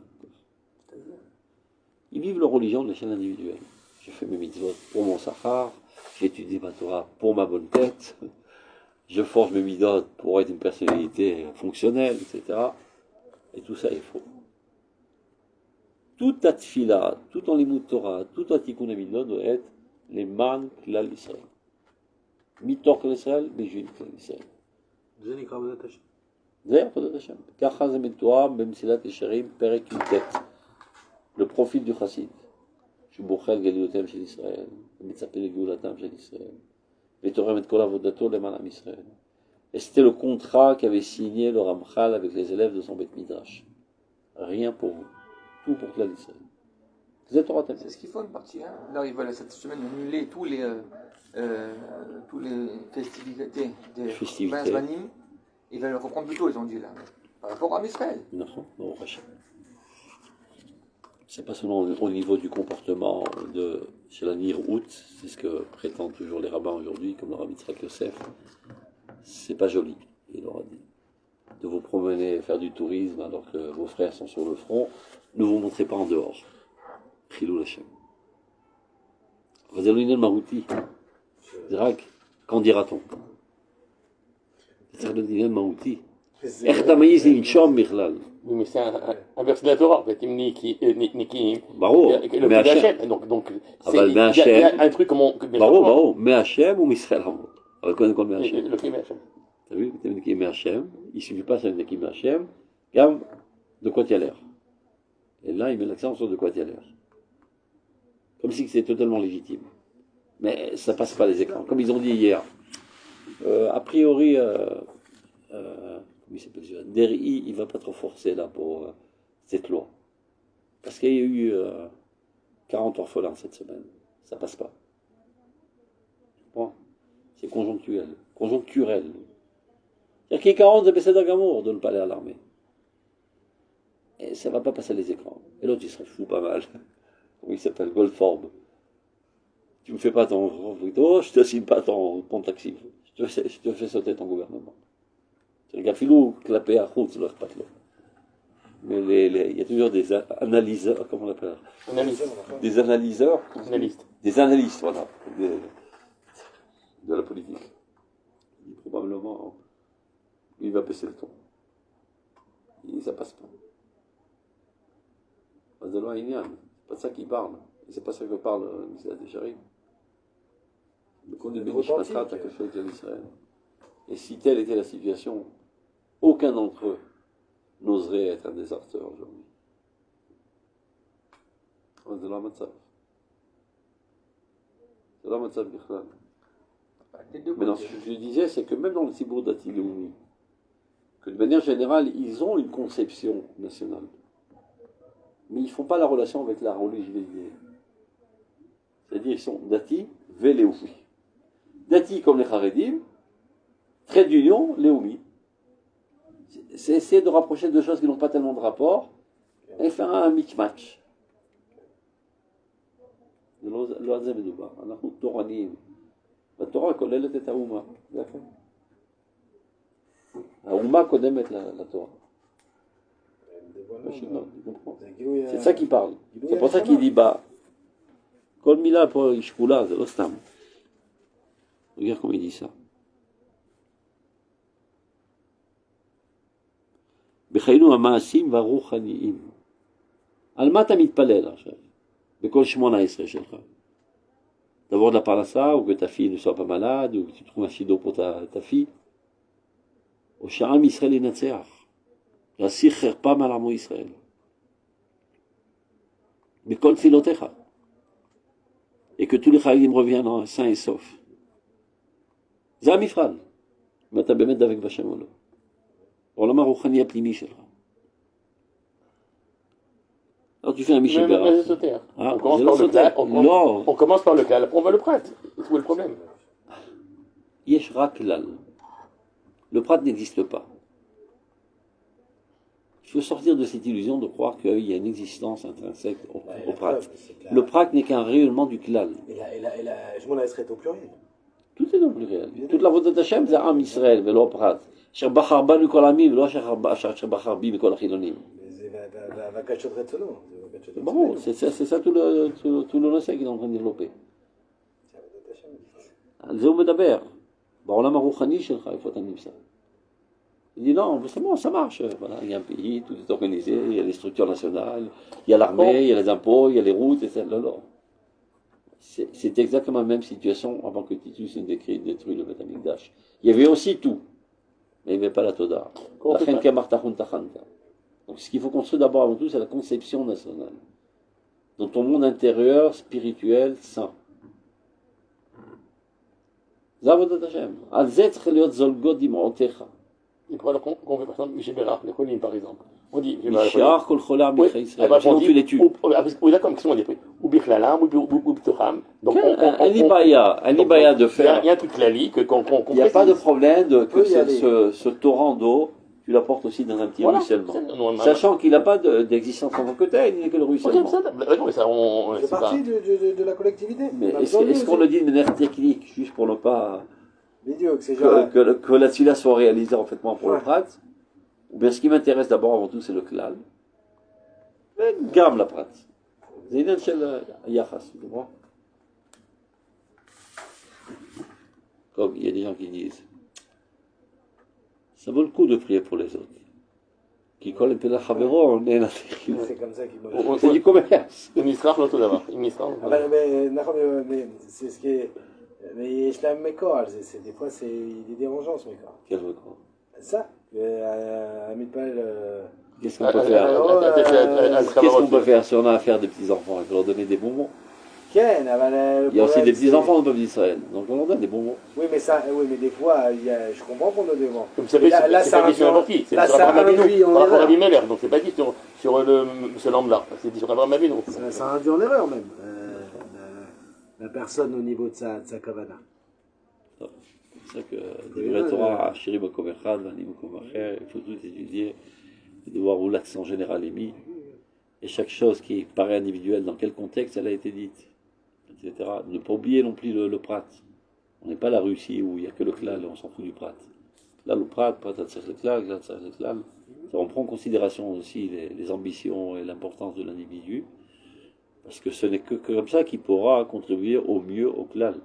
Speaker 1: Ils vivent leur religion de l'échelle individuelle. Je fais mes mitzvot pour mon sachar, j'étudie ma Torah pour ma bonne tête, je forge mes midot pour être une personnalité fonctionnelle, etc. Et tout ça est faux. Tout à tfila, tout en limut Torah, tout en tikkun midot doit être les man klal Israël. Mitor klal Israël, bejuin klal Israël.
Speaker 2: זה נקרא עבודת השם.
Speaker 1: זה עבודת השם. ככה זה מתואר במסילת ישרים, פרק י"ט. Le profil du chassid. שבוחל גלותם של ישראל, ומצפה לגאולתם של ישראל, ותורם את כל עבודתו למען עם ישראל. Et c'était le contrat qu'avait signé le Ramchal avec les élèves de son Beth Midrash. Rien pour vous. Tout pour Klal Israël. C'est
Speaker 3: ce qu'il faut une partie. Hein. Là, ils veulent cette semaine annuler tous les festivités des Zmanim. Ils veulent reprendre plus tôt, ils ont dit là. Par rapport à Israël.
Speaker 1: Non, non, c'est pas seulement au niveau du comportement de chez la Nirhout, c'est ce que prétendent toujours les rabbins aujourd'hui, comme le Rabbi Yitzhak Yosef. C'est pas joli, il leur a dit. De vous promener, faire du tourisme alors que vos frères sont sur le front, ne vous montrez pas en dehors. Chilou Hashem. Razalunel Marouti. Zrak, qu'en dira-t-on? Razalunel Marouti. Erdamaïs Inchom Mirlal.
Speaker 4: Oui, mais c'est un verset de la Torah, en fait. Niki.
Speaker 1: Bravo.
Speaker 4: Le mais Hachem. Donc
Speaker 1: il y a
Speaker 4: un truc comme on.
Speaker 1: Bravo. Mais Hachem ou Misraël Hamot. On reconnaît quoi le Hachem.
Speaker 4: Le Kim Hachem.
Speaker 1: T'as vu, le Kim Hachem, il ne suffit pas de le Kim Hachem, gamme de quoi tu as l'air. Et là, il met l'accent sur de quoi tu as l'air. Comme si c'était totalement légitime. Mais ça passe pas les écrans. Comme ils ont dit hier. A priori, comment il s'appelle celui-là, Derry, il va pas trop forcer là pour cette loi. Parce qu'il y a eu 40 orphelins cette semaine. Ça passe pas. Bon. C'est conjoncturel. C'est-à-dire qu'il y a 40 de Besséder Gamour de ne pas aller à l'armée. Et ça va pas passer les écrans. Et l'autre, il s'en fout pas mal. Comment il s'appelle? Goldforb. Tu me fais pas ton... Oh, je te signe pas ton taxi. Je te fais sauter ton gouvernement. C'est-à-dire qu'Afilou, clapé à route, c'est leur pas là. Mais il y a toujours des analyseurs, comment on appelle ça? Des analyseurs.
Speaker 4: Analystes.
Speaker 1: Des analystes, voilà, de la politique. Et probablement, il va baisser le ton. Et ça passe pas. C'est pas de ça qu'il parle. Et c'est pas ça que parle Messiah Desharim. Le compte de Bénishmatra, t'as quelque chose d'Israël. Et si telle était la situation, aucun d'entre eux n'oserait être un déserteur aujourd'hui. C'est la Matzav. C'est la Matzav Bichlal. Mais non, ce que je disais, c'est que même dans le Tzibour Dati Leumi, que de manière générale, ils ont une conception nationale. Mais ils ne font pas la relation avec la religiosité. C'est-à-dire, ils sont Dati, Véléoumi. Dati comme les Haredim, trait d'union, Léoumi. C'est essayer de rapprocher deux choses qui n'ont pas tellement de rapport et faire un mix-match. לא על זה מדובר, אנחנו תורניים. והתורה כוללת את האומה, זה יפה. האומה קודמת לתורה. C'est ça qu'il parle. C'est pour ça qu'il dit bas. כל מילה פה היא שקולה, זה לא סתם. regarde comment il dit ça. בחיינו המעשים והרוחניים. על מה אתה מתפלל עכשיו? בכל 18 שלך. D'avoir de la parnassa, ou que ta fille ne soit pas malade, ou que tu trouves un chido pour ta fille. Au Sha'am Israël et Natseach. Rassir Kherpa Malamo Israël. Mais kol filotecha. Et que tous les Chalim reviennent sains et saufs. C'est un mifral. Mais tu as besoin d'avec Vachem ou non. Olam HaRuchani Aplimi Shelcha. Alors tu fais un Michel Béra.
Speaker 4: On commence par le klal, après on va le prat. Où est le problème?
Speaker 1: Yesh rak klal. Le prat n'existe pas. Il faut sortir de cette illusion de croire qu'il y a une existence intrinsèque au prat. Le prat n'est qu'un rayonnement du klal.
Speaker 2: Et la Shmona Esrei est au pluriel.
Speaker 1: Tout est dans le pluriel. Toute la voûte d'Hachem, c'est Am Israël, mais le prat. Cher Bachar Banu Kol Amim, lo Cher Bachar Bi Kol Achilonim. Bon, c'est ça tout le recet qu'il est en train de développer. Al-Zéou Medaber. Ba'olam HaRuchani Shelcha, il faut t'amener ça. Il dit non, c'est bon, ça marche. Voilà, il y a un pays, tout est organisé, il y a les structures nationales, il y a l'armée, il y a les impôts, il y a les routes, etc. C'est exactement la même situation avant que Titus ait détruit le Beth Amikdash. Il y avait aussi tout, mais il n'y avait pas la Toda. Donc ce qu'il faut construire d'abord avant tout, c'est la conception nationale. Dans ton monde intérieur, spirituel, saint. Zavodat Hashem. Al-Zet Cheliot Zolgot Dim'otecha.
Speaker 4: Il pourrait qu'on fait par exemple Michel Béra, les Cholim par exemple. On dit.
Speaker 1: Michar Kol Cholam Michel Israël. Sinon tu les tues.
Speaker 4: Oui, d'accord, mais qu'est-ce qu'on dit? Ou Bichlalam, ou Bitocham. Donc
Speaker 1: Anibaya de faire.
Speaker 4: Il y a un truc lali que qu'on.
Speaker 1: Il n'y a pas de problème que ce torrent d'eau, tu l'apportes aussi dans un petit ruissellement. Sachant qu'il n'a pas d'existence en tant que tel, il n'est que le ruissellement.
Speaker 2: C'est partie de la collectivité.
Speaker 1: Mais est-ce qu'on le dit de manière technique, juste pour ne pas. Que la Tzila soit réalisée en fait pour le prat? Ou bien ce qui m'intéresse d'abord avant tout, c'est le klal. Mais gamme la prat. C'est une shel yachas, tu vois. Comme il y a des gens qui disent, ça vaut le coup de prier pour les autres. Qui collent un peu la chavero, on est là.
Speaker 2: C'est comme ça qu'ils me.
Speaker 1: C'est du commerce.
Speaker 4: Une histoire, l'autre d'abord.
Speaker 2: Mais c'est ce qui est. Mais je l'aime mes corps, des fois c'est des dérangeances mes corps.
Speaker 1: Quel record?
Speaker 2: Ça, à Mitpal.
Speaker 1: Qu'est-ce qu'on peut faire? Qu'est-ce qu'on peut faire si on a affaire des petits-enfants? Il faut leur donner des bonbons. Il y a aussi des petits-enfants au peuple d'Israël, donc on leur donne des bonbons.
Speaker 2: Oui, mais des fois, je comprends qu'on donne des bonbons.
Speaker 4: Vous savez, c'est pas dit sur n'importe qui, c'est sur Abraham Avinu, par rapport à Abimelech, donc c'est pas dit sur ce lambe-là, c'est dit sur Abraham Avinu.
Speaker 2: Ça induit en erreur même, la personne au niveau de sa kavana.
Speaker 1: C'est ça que le Torah, Shirim Okomechad, Vanim Okomacher, il faut tout étudier, de voir où l'accent général est mis, et chaque chose qui paraît individuelle, dans quel contexte elle a été dite, etc. Ne pas oublier non plus le prat. On n'est pas la Russie où il n'y a que le klal et on s'en fout du prat. Là, le prat tzarech leklal, klal tzarech leklal. On prend en considération aussi les ambitions et l'importance de l'individu, parce que ce n'est que comme ça qu'il pourra contribuer au mieux au klal,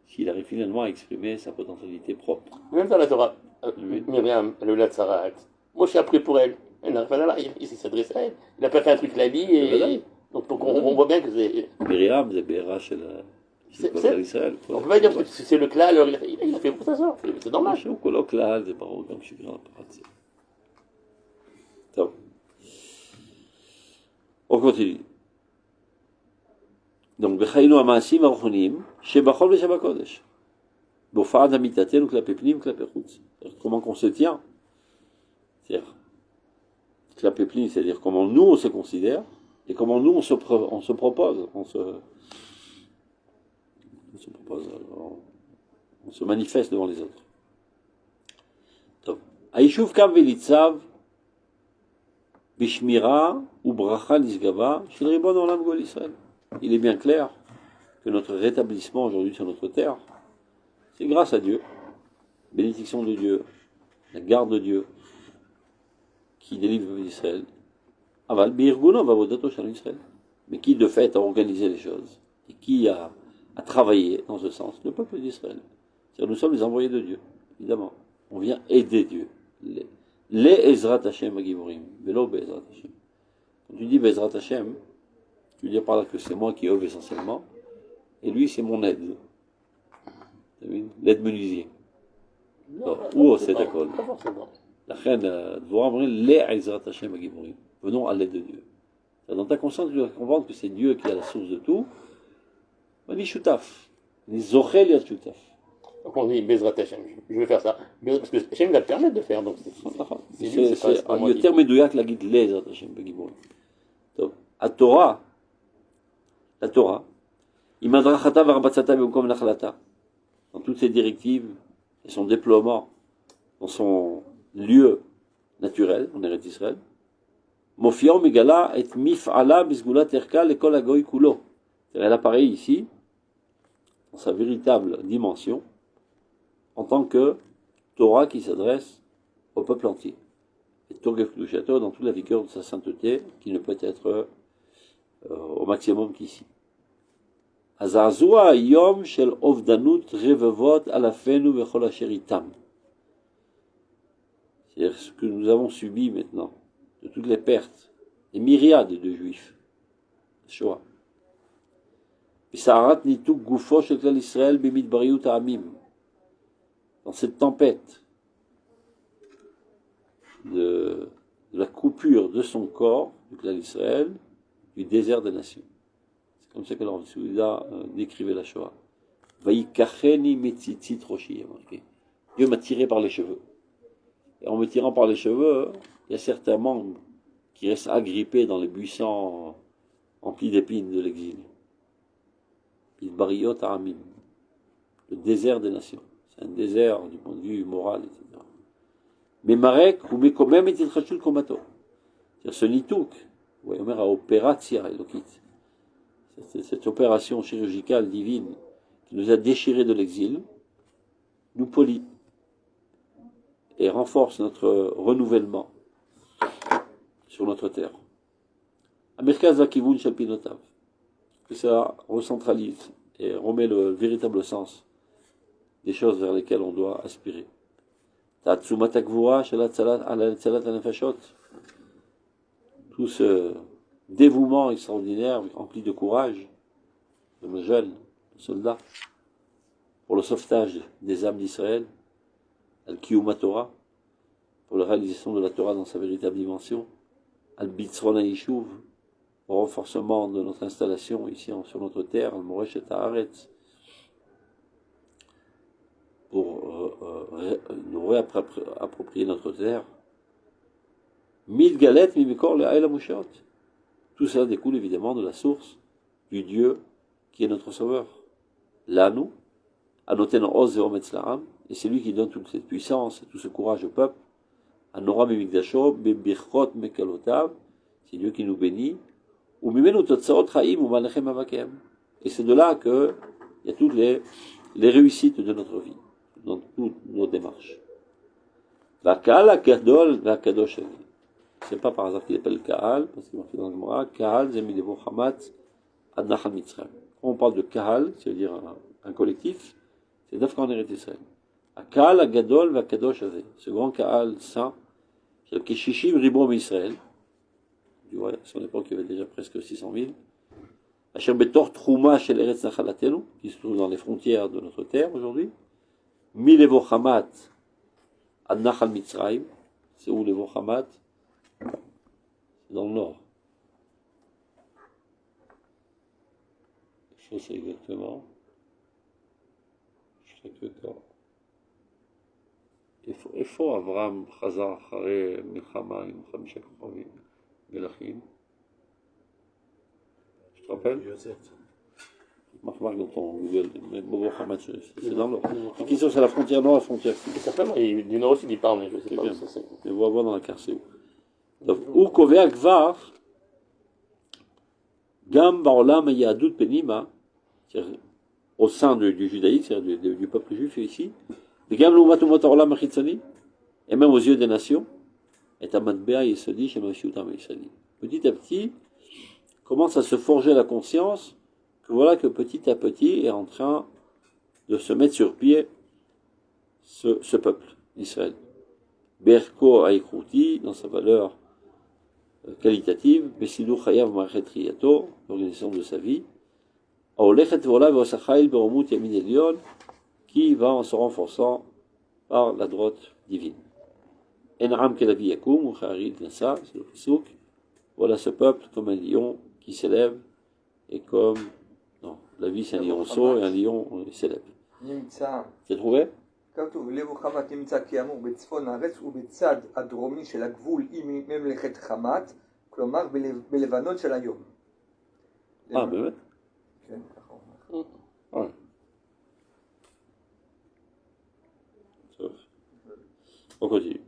Speaker 1: s'il arrive finalement à exprimer sa potentialité propre.
Speaker 4: Même dans la Torah, Myriam, elle est là de Sarah. Moshe a pris pour elle. Elle n'arrive pas là, il s'adresse à elle. Il n'a pas fait un truc la vie. Et... Donc on voit bien que c'est.
Speaker 1: Myriam, c'est Béra chez l'Israël.
Speaker 4: On ne peut pas dire que c'est le klal, il a fait pour sa soeur. C'est normal.
Speaker 1: C'est au klal, c'est pas autant que je suis grand. On continue. Donc, בחיינו המעשים הרוחניים, שבחול ושבקודש. בהופעת אמיתתנו כלפי פנים וכלפי חוץ. Comment qu'on se tient? C'est-à-dire, כלפי פנים, c'est-à-dire comment nous on se considère, et comment nous on se propose, on se manifeste devant les autres. טוב. היישוב קם וניצב בשמירה וברכה נשגבה של ריבון העולם גואל ישראל. Il est bien clair que notre rétablissement aujourd'hui sur notre terre, c'est grâce à Dieu, bénédiction de Dieu, la garde de Dieu, qui délivre Israël. Aval bi'irguno v'avodato shel Israël. Mais qui de fait a organisé les choses et qui a travaillé dans ce sens? Le peuple d'Israël. C'est-à-dire, nous sommes les envoyés de Dieu, évidemment. On vient aider Dieu. Les Ezrat Hashem Agimurim, velo Bezrat Hashem. Quand tu dis Bezrat Hashem, tu veux dire par là que c'est moi qui œuvre essentiellement, et lui c'est mon aide. L'aide menuisier. Ou c'est d'accord. La reine doit les Ezrat Hashem Agimurim. Venons à l'aide de Dieu. Dans ta conscience, tu dois comprendre que c'est Dieu qui est la source de tout. On dit Shutaf. On dit Zochel Yad Shutaf.
Speaker 4: Donc on dit Bezrat Hashem, je vais faire ça. Parce que Hashem va te permettre de faire. Donc c'est
Speaker 1: le terme douillat la guide les Bezrat Hashem Agimurim. La Torah, Imadrachata Varbatzata Bekom Nachlata, dans toutes ses directives et son déploiement dans son lieu naturel, en Eretz Israël, Mofion Megala et Mif'ala Bisgula Terka l'école Agoy Kulo. Elle apparaît ici, dans sa véritable dimension, en tant que Torah qui s'adresse au peuple entier. Et Togef Kdushato dans toute la vigueur de sa sainteté, qui ne peut être au maximum qu'ici. Azazua Yom Shel Ovdanut Revevot Alafenu Vechol Asher Itam. C'est-à-dire ce que nous avons subi maintenant, de toutes les pertes, des myriades de juifs. Shoah. Pisarat Nituk Gufo Shel Klal Israël Bimidbariut Ha'amim. Dans cette tempête de la coupure de son corps, du Klal Israël, du désert des nations. C'est comme ça que l'Rav Souda décrivait la Shoah. Vaikacheni metzitzit roshi. Dieu m'a tiré par les cheveux. Et en me tirant par les cheveux, il y a certains membres qui restent agrippés dans les buissons emplis d'épines de l'exil. Bariot Aramim. Le désert des nations. C'est un désert du point de vue moral, etc. Mais Marek, ou Mekomem et Titrachul Komato. C'est-à-dire ce nitouk. Omer a opératia elokit. Cette opération chirurgicale divine qui nous a déchirés de l'exil, nous polie et renforce notre renouvellement sur notre terre. Amerkaz Vakivun Shalpinotav, que ça recentralise et remet le véritable sens des choses vers lesquelles on doit aspirer. Tatsumat Akvura Shalat Salat Alatsalat Anafashot. Tout ce dévouement extraordinaire, rempli de courage, de nos jeunes soldats, pour le sauvetage des âmes d'Israël, Al-Kiyuma Torah, pour la réalisation de la Torah dans sa véritable dimension, Al-Bitzron Aishuv, au renforcement de notre installation ici sur notre terre, Al-Moreshet Haaretz, pour nous réapproprier notre terre. Mil galet mimikor le haïla mushat. Tout ça découle évidemment de la source du Dieu qui est notre sauveur. Là, nous, anoten oz et ometz la'am, et c'est lui qui donne toute cette puissance et tout ce courage au peuple. Anora mimikdasho, bebirchot mekalotav, c'est Dieu qui nous bénit. Ou mimenu totsaot chaim ou manachem avakem. Et c'est de là que il y a toutes les réussites de notre vie, dans toutes nos démarches. Vakal Gadol Vakadosh. C'est pas par hasard qu'il appelle Kahal, parce qu'il marqué dans le Gemara, Kahal Zemidevo Hamat Ad Nachal Mitzrayim. Quand on parle de Kahal, c'est-à-dire un collectif, c'est Dafka en Eretz Israël. Kahal Gadol Vakadosh Azeh. Ce grand Kahal saint, c'est le Keshishim Ribom Israël. À son époque, il y avait déjà presque 600 000. Asher Betor Trouma Shel Eretz Nachalatenu, qui se trouve dans les frontières de notre terre aujourd'hui. Milevo Hamat Ad Nachal Mitzrayim. C'est où Levo Hamat? C'est dans le nord. Je sais exactement. Je sais que quand. Il faut Avram Chazar Chare Milchama עם 5 כוכבים מלכים. Tu te rappelles? Marque dans ton Google, mais Bobo Hamad, c'est dans le nord. Qui sont sur la frontière nord, la frontière sud.
Speaker 4: Certainement, du nord aussi, il parle, mais je ne sais pas où ça c'est.
Speaker 1: Mais on va voir dans la carte, c'est où. Ou Kovea Gvar, Gam Baolam Yahadut Penima, au sein du judaïsme, c'est-à-dire du peuple juif ici, Gam Loumatumot Olam Achitzani, et même aux yeux des nations, et Amadbea Yesodi, Shemashut Yesodi. Petit à petit, commence à se forger la conscience que voilà que petit à petit est en train de se mettre sur pied ce peuple, Israël. Berko Aikrouti, dans sa valeur qualitative, Besidou Chayav Marchet Riyato, l'organisation de sa vie, Aolechet Vola Vosachail Beromut Yamin Elion, qui va en se renforçant par la droite divine. Enram Kelavi Yakum, Ucharid Nasa, c'est le Fisouk. Voilà ce peuple comme un lion qui s'élève, et comme. Non, la vie c'est un lionceau, et un lion s'élève. Tu as trouvé?
Speaker 3: כתוב, לב חמת נמצא כאמור בצפון הארץ ובצד הדרומי של הגבול עם ממלכת חמת, כלומר בלבנון של היום.
Speaker 1: באמת?
Speaker 3: כן, ככה
Speaker 1: אומר. טוב. On continue.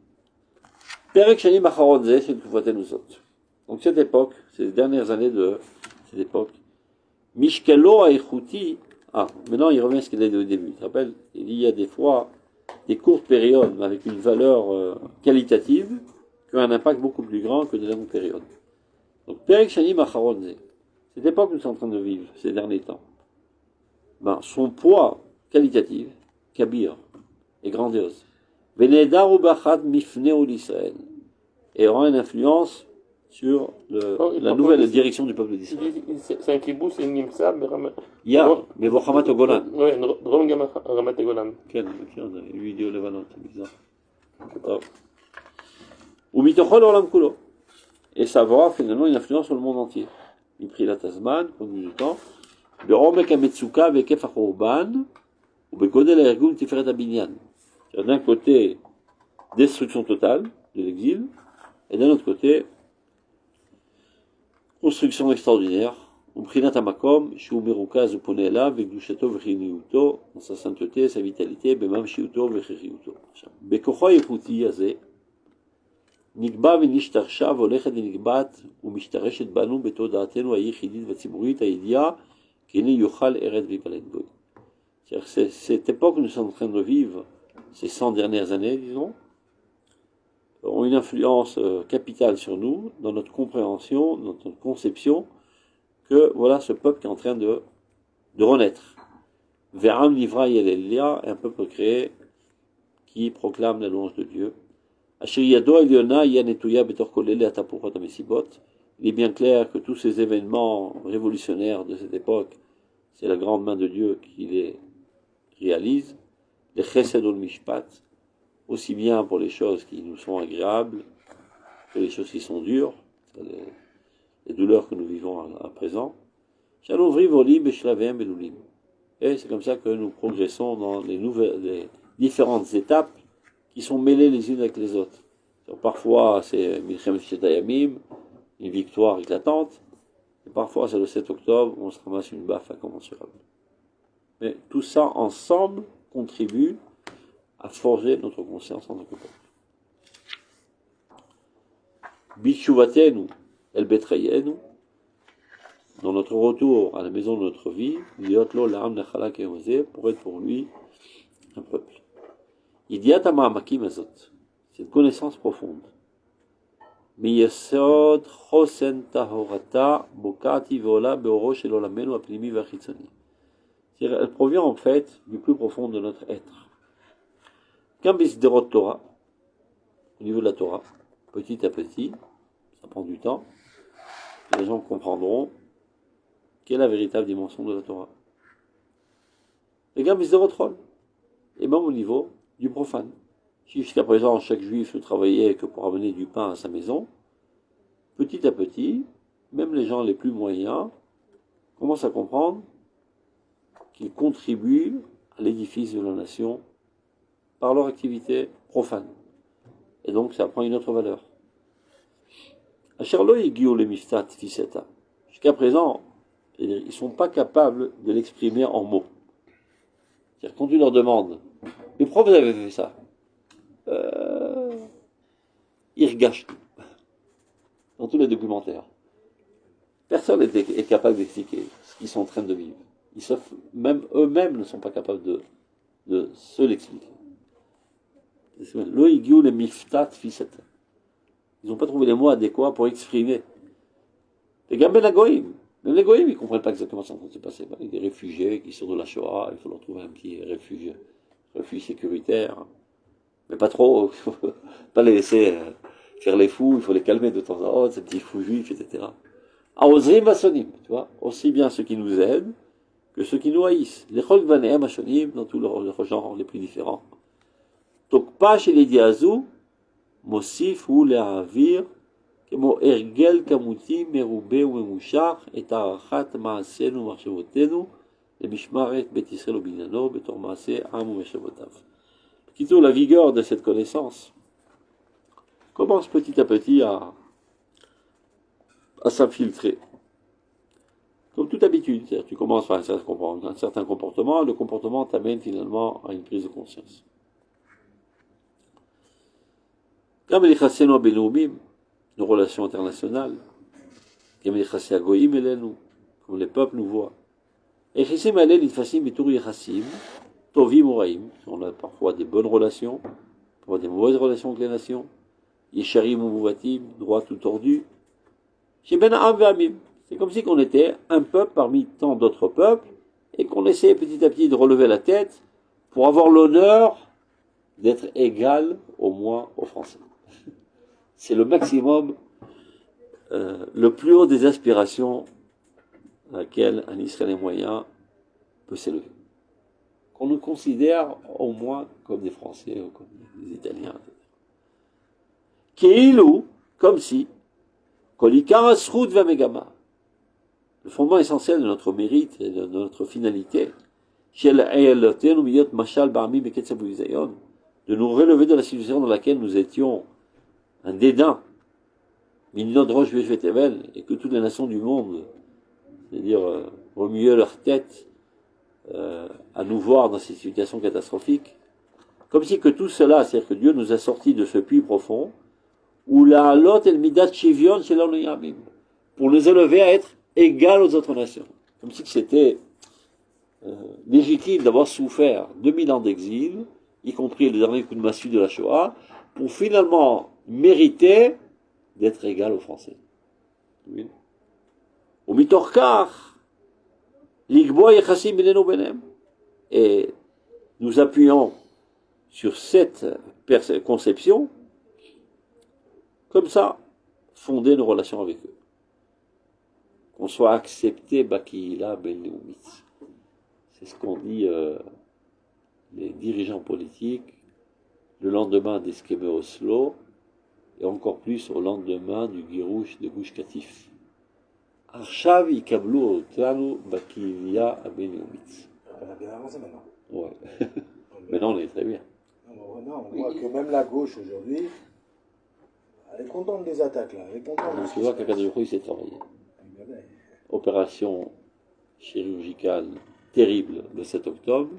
Speaker 1: Perek Shanim Acharon Zeh, c'est Tkufatenu Zot. Donc cette époque, ces dernières années de cette époque, Mishkalo Aichuti, maintenant il revient à ce qu'il a dit au début. Tu te rappelles? Il y a des fois des courtes périodes avec une valeur qualitative qui ont un impact beaucoup plus grand que de longues périodes. Donc, Perek Shanim Acharon Zeh, cette époque que nous sommes en train de vivre ces derniers temps, son poids qualitatif, kabir, est grandiose. Venedar Ubachat Mifneu l'Israël, et aura une influence sur la nouvelle direction du peuple d'Israël.
Speaker 4: C'est un kibbutz, c'est une nimsa,
Speaker 1: il y a, mais Ramat au Golan.
Speaker 4: Oui, Drom Ramat au Golan.
Speaker 1: Quel, lui dit au Levanon, c'est bizarre. Ou Mitochol Olam Kulo. Et ça va avoir finalement une influence sur le monde entier. Il prit la Tasman, compte du temps. Beromek Ametsuka, Bekef Achorban, ou Bekodel Ergun Tiferet Abinyan. D'un côté, destruction totale de l'exil, et d'un autre côté, construction extraordinaire. Umprinat Amakom, Shu Merukaz Uponela, Vegdushato Vechiniuto, dans sa sainteté, sa vitalité, Bemam Shiuto Vechiriuto. Bekocho Yehuti Yazé, Nikba Venishtarsha, Volechet Nikbat, Umishtareshet Banu, Betodatenu, Ayichidit, Vatsiburit, Aidia, Kene Yochal Eret Vivalet Boy. C'est cette époque que nous sommes en train de vivre, ces 100 dernières années, disons, ont une influence capitale sur nous, dans notre compréhension, dans notre conception, que voilà ce peuple qui est en train de renaître. Ve'am Livra Yelelia, un peuple créé qui proclame la louange de Dieu. Asher Yado Eliona Yanetuya Betor Kolele Atapurot Amesibot. Il est bien clair que tous ces événements révolutionnaires de cette époque, c'est la grande main de Dieu qui les réalise. Les Chesed ol Mishpat, aussi bien pour les choses qui nous sont agréables que les choses qui sont dures, les douleurs que nous vivons à présent. Et c'est comme ça que nous progressons dans les différentes étapes qui sont mêlées les unes avec les autres. Donc, parfois c'est Milchem Shetayamim, une victoire éclatante, et parfois c'est le 7 octobre où on se ramasse une baffe incommensurable. Mais tout ça ensemble contribue à forger notre conscience en tant que peuple. Bichuvatenu, El Betrayenu, dans notre retour à la maison de notre vie, Liotlo Laam Nechala Keozé, pour être pour lui un peuple. Idiat Amamakim Azot, cette connaissance profonde. Miyasod chosen tahorata bokati vola beoro shel olamenu apnimi vachitzoni. C'est-à-dire, elle provient en fait du plus profond de notre être. Kambisderot Torah, au niveau de la Torah, petit à petit, ça prend du temps, les gens comprendront quelle est la véritable dimension de la Torah. Et Kambisderot Rol, et même au niveau du profane. Si jusqu'à présent, chaque juif ne travaillait que pour amener du pain à sa maison, petit à petit, même les gens les plus moyens commencent à comprendre qu'ils contribuent à l'édifice de la nation par leur activité profane. Et donc, ça prend une autre valeur. Jusqu'à présent, ils ne sont pas capables de l'exprimer en mots. C'est-à-dire, quand tu leur demandes, mais pourquoi vous avez fait ça? Ils regâchent tout. Dans tous les documentaires. Personne n'est capable d'expliquer ce qu'ils sont en train de vivre. Même eux-mêmes ne sont pas capables de se l'expliquer. Ils n'ont pas trouvé les mots adéquats pour exprimer. Les gars, même les goïms, ils ne comprennent pas exactement ce qui s'est passé. Il y a des réfugiés qui sont de la Shoah, il faut leur trouver un petit refuge sécuritaire. Mais pas trop, il faut pas les laisser faire les fous, il faut les calmer de temps en temps, ces petits fous juifs, etc. Aosrim vasonim, tu vois, aussi bien ceux qui nous aident que ceux qui nous haïssent. Les chol vanehem ashonim, dans tous leurs genres les plus différents. Tokpa chez les diazou, mosif ou le'avir, כמו הרגל כמותי מרובה וממושך את הערכת מעשינו ומחשבותינו למשמרת בית ישראל ובניינו בתור מעשה עם ומחשבותיו. Quittons la vigueur de cette connaissance. Commence petit à petit à s'infiltrer. Comme toute habitude, c'est-à-dire tu commences par un certain comportement, le comportement t'amène finalement à une prise de conscience. Comme les chassés bénoumim, nos relations internationales, comme les chassés agoïm elenu, comme les peuples nous voient. Et chassim alel itfasim bitur yachassim, tovim oraim, on a parfois des bonnes relations, parfois des mauvaises relations avec les nations, yesharim ou mouvatim, droit ou tordu, chez ben am ve'amim. C'est comme si on était un peuple parmi tant d'autres peuples, et qu'on essayait petit à petit de relever la tête pour avoir l'honneur d'être égal au moins aux Français. C'est le maximum, le plus haut des aspirations à laquelle un Israélien moyen peut s'élever. Qu'on nous considère au moins comme des Français ou comme des Italiens. Keilou, comme si, kolikar asrut v'amegama, le fondement essentiel de notre mérite et de notre finalité, de nous relever de la situation dans laquelle nous étions un dédain, et que toutes les nations du monde, c'est-à-dire remuaient leur tête à nous voir dans ces situations catastrophiques, comme si que tout cela, c'est-à-dire que Dieu nous a sortis de ce puits profond, où la halot el midat shivion chez l'onayamim, pour nous élever à être égal aux autres nations. Comme si c'était légitime d'avoir souffert 2000 ans d'exil, y compris le dernier coup de massue de la Shoah, pour finalement mériter d'être égal aux Français. Oui. Au mitorkar, l'igbo yachassim benenu benem. Et nous appuyons sur cette conception, comme ça, fonder nos relations avec eux. Qu'on soit accepté bakihila ben-leumit. C'est ce qu'ont dit les dirigeants politiques le lendemain des Skemé Oslo, et encore plus au lendemain du Girouche de Gush Katif. Arshav ikablu otanu bakihila ben-leumit.
Speaker 2: On a bien avancé maintenant.
Speaker 1: Ouais. Maintenant, on est très bien.
Speaker 2: Non, on voit que même la gauche aujourd'hui, elle est contente des attaques là. Elle est contente.
Speaker 1: Donc, tu vois qu'Akadosh s'est travaillé. Opération chirurgicale terrible le 7 octobre,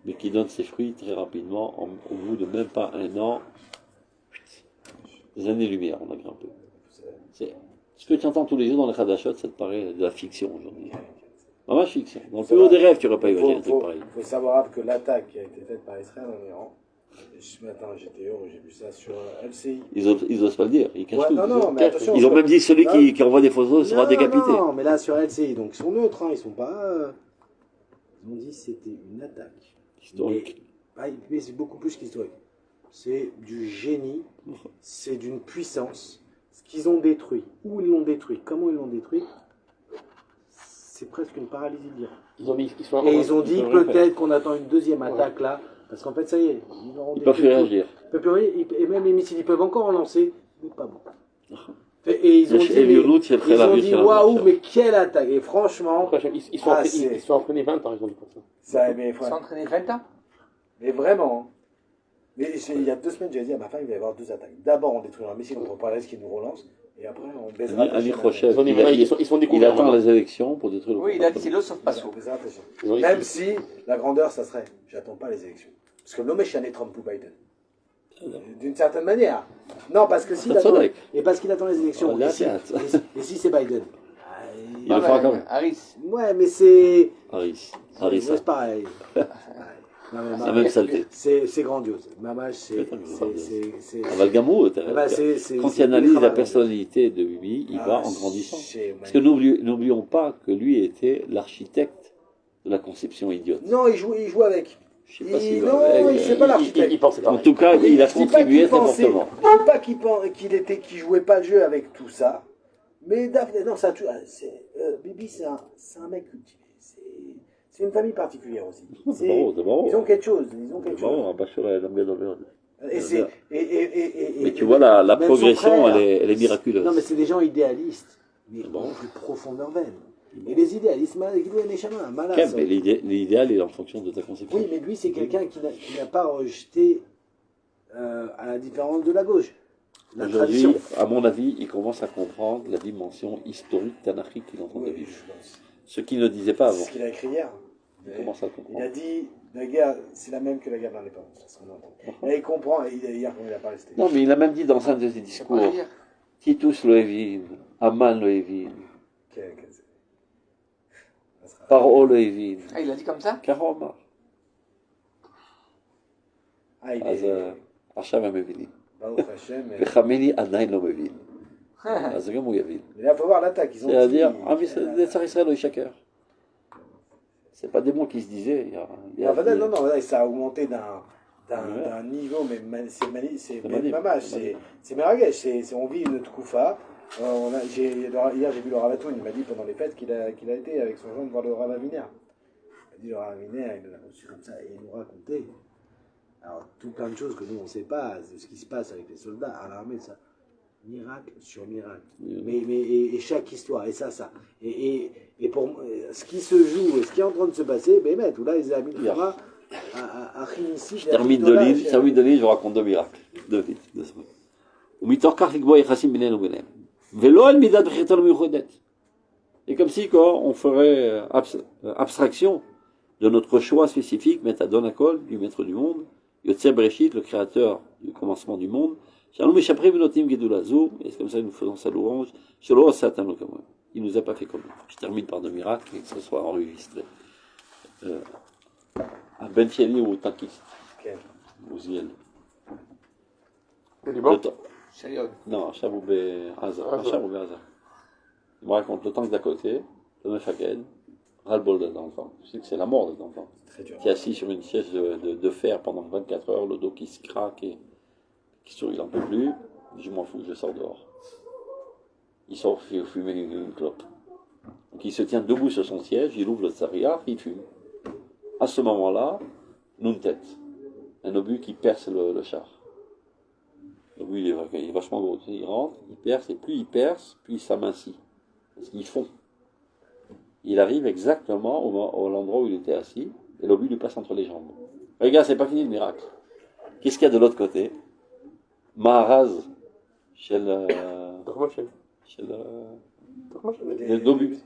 Speaker 1: mais qui donne ses fruits très rapidement, au bout de même pas un an, des années-lumière, on a vu un peu. C'est ce que tu entends tous les jours dans les Hadashot, ça te paraît de la fiction aujourd'hui. Vraiment fiction. Dans le plus haut des rêves, tu n'aurais pas imaginé un truc pareil.
Speaker 2: Il faut savoir que l'attaque qui a été faite par Israël en Iran, Attends, j'étais heureux, j'ai vu ça sur LCI.
Speaker 1: Ils osent pas le dire, ils cachent
Speaker 2: Ouais,
Speaker 1: tout.
Speaker 2: non, non, mais attention.
Speaker 1: Ils ont même dit celui qui envoie des photos sera
Speaker 2: Non,
Speaker 1: décapité.
Speaker 2: non, mais là sur LCI, donc ils sont neutres, hein, ils sont pas. Ils ont dit que c'était une attaque.
Speaker 1: Historique.
Speaker 2: Mais c'est beaucoup plus qu'historique. C'est du génie, c'est d'une puissance. Ce qu'ils ont détruit, où ils l'ont détruit, comment ils l'ont détruit, c'est presque une paralysie de dire.
Speaker 4: Ils ont dit,
Speaker 2: Et ils ont dit peut-être qu'on attend une deuxième attaque là, parce qu'en fait ça y est,
Speaker 1: Ils peuvent plus réagir.
Speaker 2: Ils peuvent plus réagir, et même les missiles, ils peuvent encore en lancer, mais pas bon. Et ils ont dit waouh, mais quelle attaque! Et franchement,
Speaker 4: ils sont entraînés 20 ans, ils ont dit pour ça.
Speaker 3: Ils sont entraînés 20 ans.
Speaker 2: Mais vraiment. Mais il y a 2 semaines, j'avais dit à ma femme, il va y avoir 2 attaques. D'abord, on détruit un missile contre Palais qui nous relance, et après, on baisera.
Speaker 1: Ali Khrouchtchev,
Speaker 4: Ils sont
Speaker 1: il attend les élections pour détruire le
Speaker 3: Oui, il a dit c'est l'eau sauf pas saut.
Speaker 2: Même si la grandeur, ça serait, j'attends pas les élections. Parce que l'homme est chané Trump ou Biden. D'une certaine manière. Non, parce que s'il attend, et parce qu'il attend les élections, et si c'est Biden.
Speaker 1: Il le fera quand même.
Speaker 3: Harris.
Speaker 2: Ouais, mais c'est.
Speaker 1: Harris.
Speaker 2: C'est pareil. Non,
Speaker 1: la même saleté.
Speaker 2: C'est grandiose. Mamage, c'est.
Speaker 1: Amalgamou,
Speaker 2: c'est.
Speaker 1: Quand il analyse la personnalité de Bibi, il va en grandissant. Parce que n'oublions pas que lui était l'architecte de la conception idiote.
Speaker 2: Non, il joue avec.
Speaker 1: Je sais pas s'il
Speaker 2: non, c'est pas l'architecte.
Speaker 1: En tout cas, il a contribué très fortement.
Speaker 2: Je ne dis pas qu'il jouait pas le jeu avec tout ça. Mais Daphné, non, Bibi, c'est un mec cultivé. C'est une famille particulière aussi. Ils ont quelque chose.
Speaker 1: Mais tu vois, la progression, elle est miraculeuse.
Speaker 2: Non, mais c'est des gens idéalistes, mais en plus profondeur même. Et les idéalistes,
Speaker 1: l'idéal est en fonction de ta conception.
Speaker 2: Oui, mais lui, c'est quelqu'un qui n'a pas rejeté, à la différence de la gauche, la tradition.
Speaker 1: À mon avis, il commence à comprendre la dimension historique, tanakhique qu'il est en train de vivre. Ce qu'il ne disait pas avant.
Speaker 2: C'est ce qu'il a écrit hier. Il a dit, la guerre, c'est la même que la guerre de l'indépendance. C'est ce qu'on entend. Et il comprend, hier, quand il a parlé, c'était...
Speaker 1: Non, mais il a même dit dans un de ses discours, Titus lo evin, Aman lo evin, Paro lo evin.
Speaker 3: Ah, il a dit comme ça?
Speaker 1: Karoma. אז עכשיו הם מבינים.
Speaker 2: ברוך השם.
Speaker 1: וחמני עדיין לא מבין. אז גם הוא יבין.
Speaker 2: Mais là, il faut voir l'attaque.
Speaker 1: C'est-à-dire, Netzach Israël lo yishaker. C'est pas des mots qui se disaient.
Speaker 2: Non, ça a augmenté d'un niveau, mais c'est mamage, c'est meragèche, on vit une tkoufa. Hier j'ai vu le Ravatoun, il m'a dit pendant les fêtes qu'il a été avec son gendre voir le Ravaviner. Il a dit le Ravaviner, il l'a reçu comme ça, et il nous racontait alors tout plein de choses que nous on ne sait pas, de ce qui se passe avec les soldats à l'armée, ça. Miracle sur miracle. Et chaque histoire, et ça. Et pour ce qui se joue, ce qui est en train de se passer, Bémet, où là, ils ont mis le bras à ici.
Speaker 1: Je termine de l'île, je vous raconte 2 miracles. 2 vite, 2 secondes. ומתוך כך לקבוע יחסים בינינו וביניהם. ולא על מידת בחירתנו מיוחדת. Et comme si, quand on ferait abstraction de notre choix spécifique, Met Adon Hakol, du maître du monde, Yotzer Bereshit, le créateur du commencement du monde, et c'est comme ça que nous faisons sa louange. Il nous a pas fait comme nous. Je termine par 2 miracles et que ce soit enregistré. À Ben Fiali ou Tankist. Ou Ziel.
Speaker 4: C'est du bon?
Speaker 1: Non, à Chavou Béhaza. Il me raconte le tank d'à côté, le Mefaged, ras-le-bol des enfants. Je sais que c'est la mort des enfants. Qui est assis sur une siège de fer pendant 24 heures, le dos qui se craque et qui sourit, il n'en peut plus. Je m'en fous, je sors dehors. Il sort fumer une clope. Donc il se tient debout sur son siège, il ouvre le tsariar, il fume. À ce moment-là, une tête, un obus qui perce le char. L'obus il est vachement gros, il rentre, il perce, et plus il perce, plus il s'amincit. Parce qu'il fond. Il arrive exactement à l'endroit où il était assis, et l'obus lui passe entre les jambes. Regarde, c'est pas fini le miracle. Qu'est-ce qu'il y a de l'autre côté? Maharaz, chez d'obus.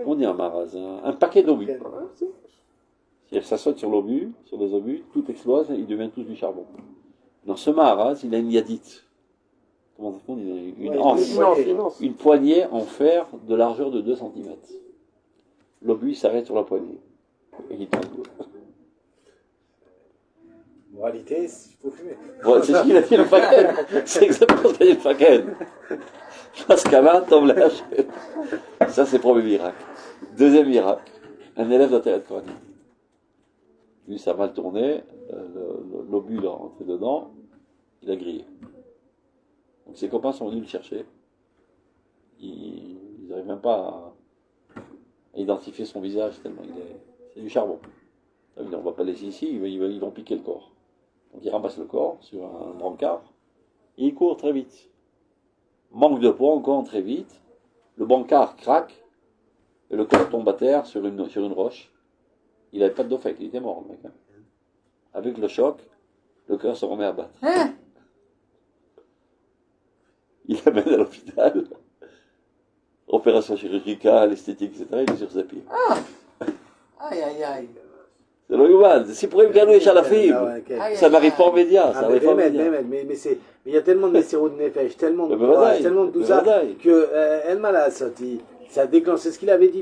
Speaker 1: On dit un Maharaz, un paquet d'obus. C'est-à-dire ça saute sur l'obus, sur les obus, tout explose, ils deviennent tous du charbon. Dans ce Maharaz, il a une yadite. Comment ça se dit? Une anse. Une poignée en fer de largeur de 2 cm. L'obus s'arrête sur la poignée. Et il tombe.
Speaker 2: vitesse, il faut fumer.
Speaker 1: Ouais, c'est ce qu'il a dit le paquet. C'est exactement ce qu'a dit le paquet. Pascala tombe lâche. Ça, c'est le premier miracle. Deuxième miracle. Un élève d'intérêt de Coranie. Lui, ça a mal tourné. L'obus est rentré dedans. Il a grillé. Donc ses copains sont venus le chercher. Ils n'arrivent même pas à identifier son visage tellement c'est du charbon. On ne va pas le laisser ici, ils vont piquer le corps. Donc il ramasse le corps sur un brancard et il court très vite. Manque de poids, on court très vite. Le brancard craque et le corps tombe à terre sur une roche. Il n'avait pas de dofec, il était mort le mec. Hein. Avec le choc, le cœur se remet à battre.
Speaker 5: Hein?
Speaker 1: Il l'amène à l'hôpital. Opération chirurgicale, esthétique, etc. Il est sur ses pieds.
Speaker 5: Aïe, aïe, aïe.
Speaker 1: C'est le humain. Si pour lui gagner à la fille, ça n'arrive pas en média. Ça n'arrive pas en média.
Speaker 2: Mais il y a tellement de messéraux de nefesh, tellement de
Speaker 1: Mais
Speaker 2: courage, tellement de tout ça,
Speaker 1: badaï.
Speaker 2: que El Malasot, ça a déclenché ce qu'il avait dit.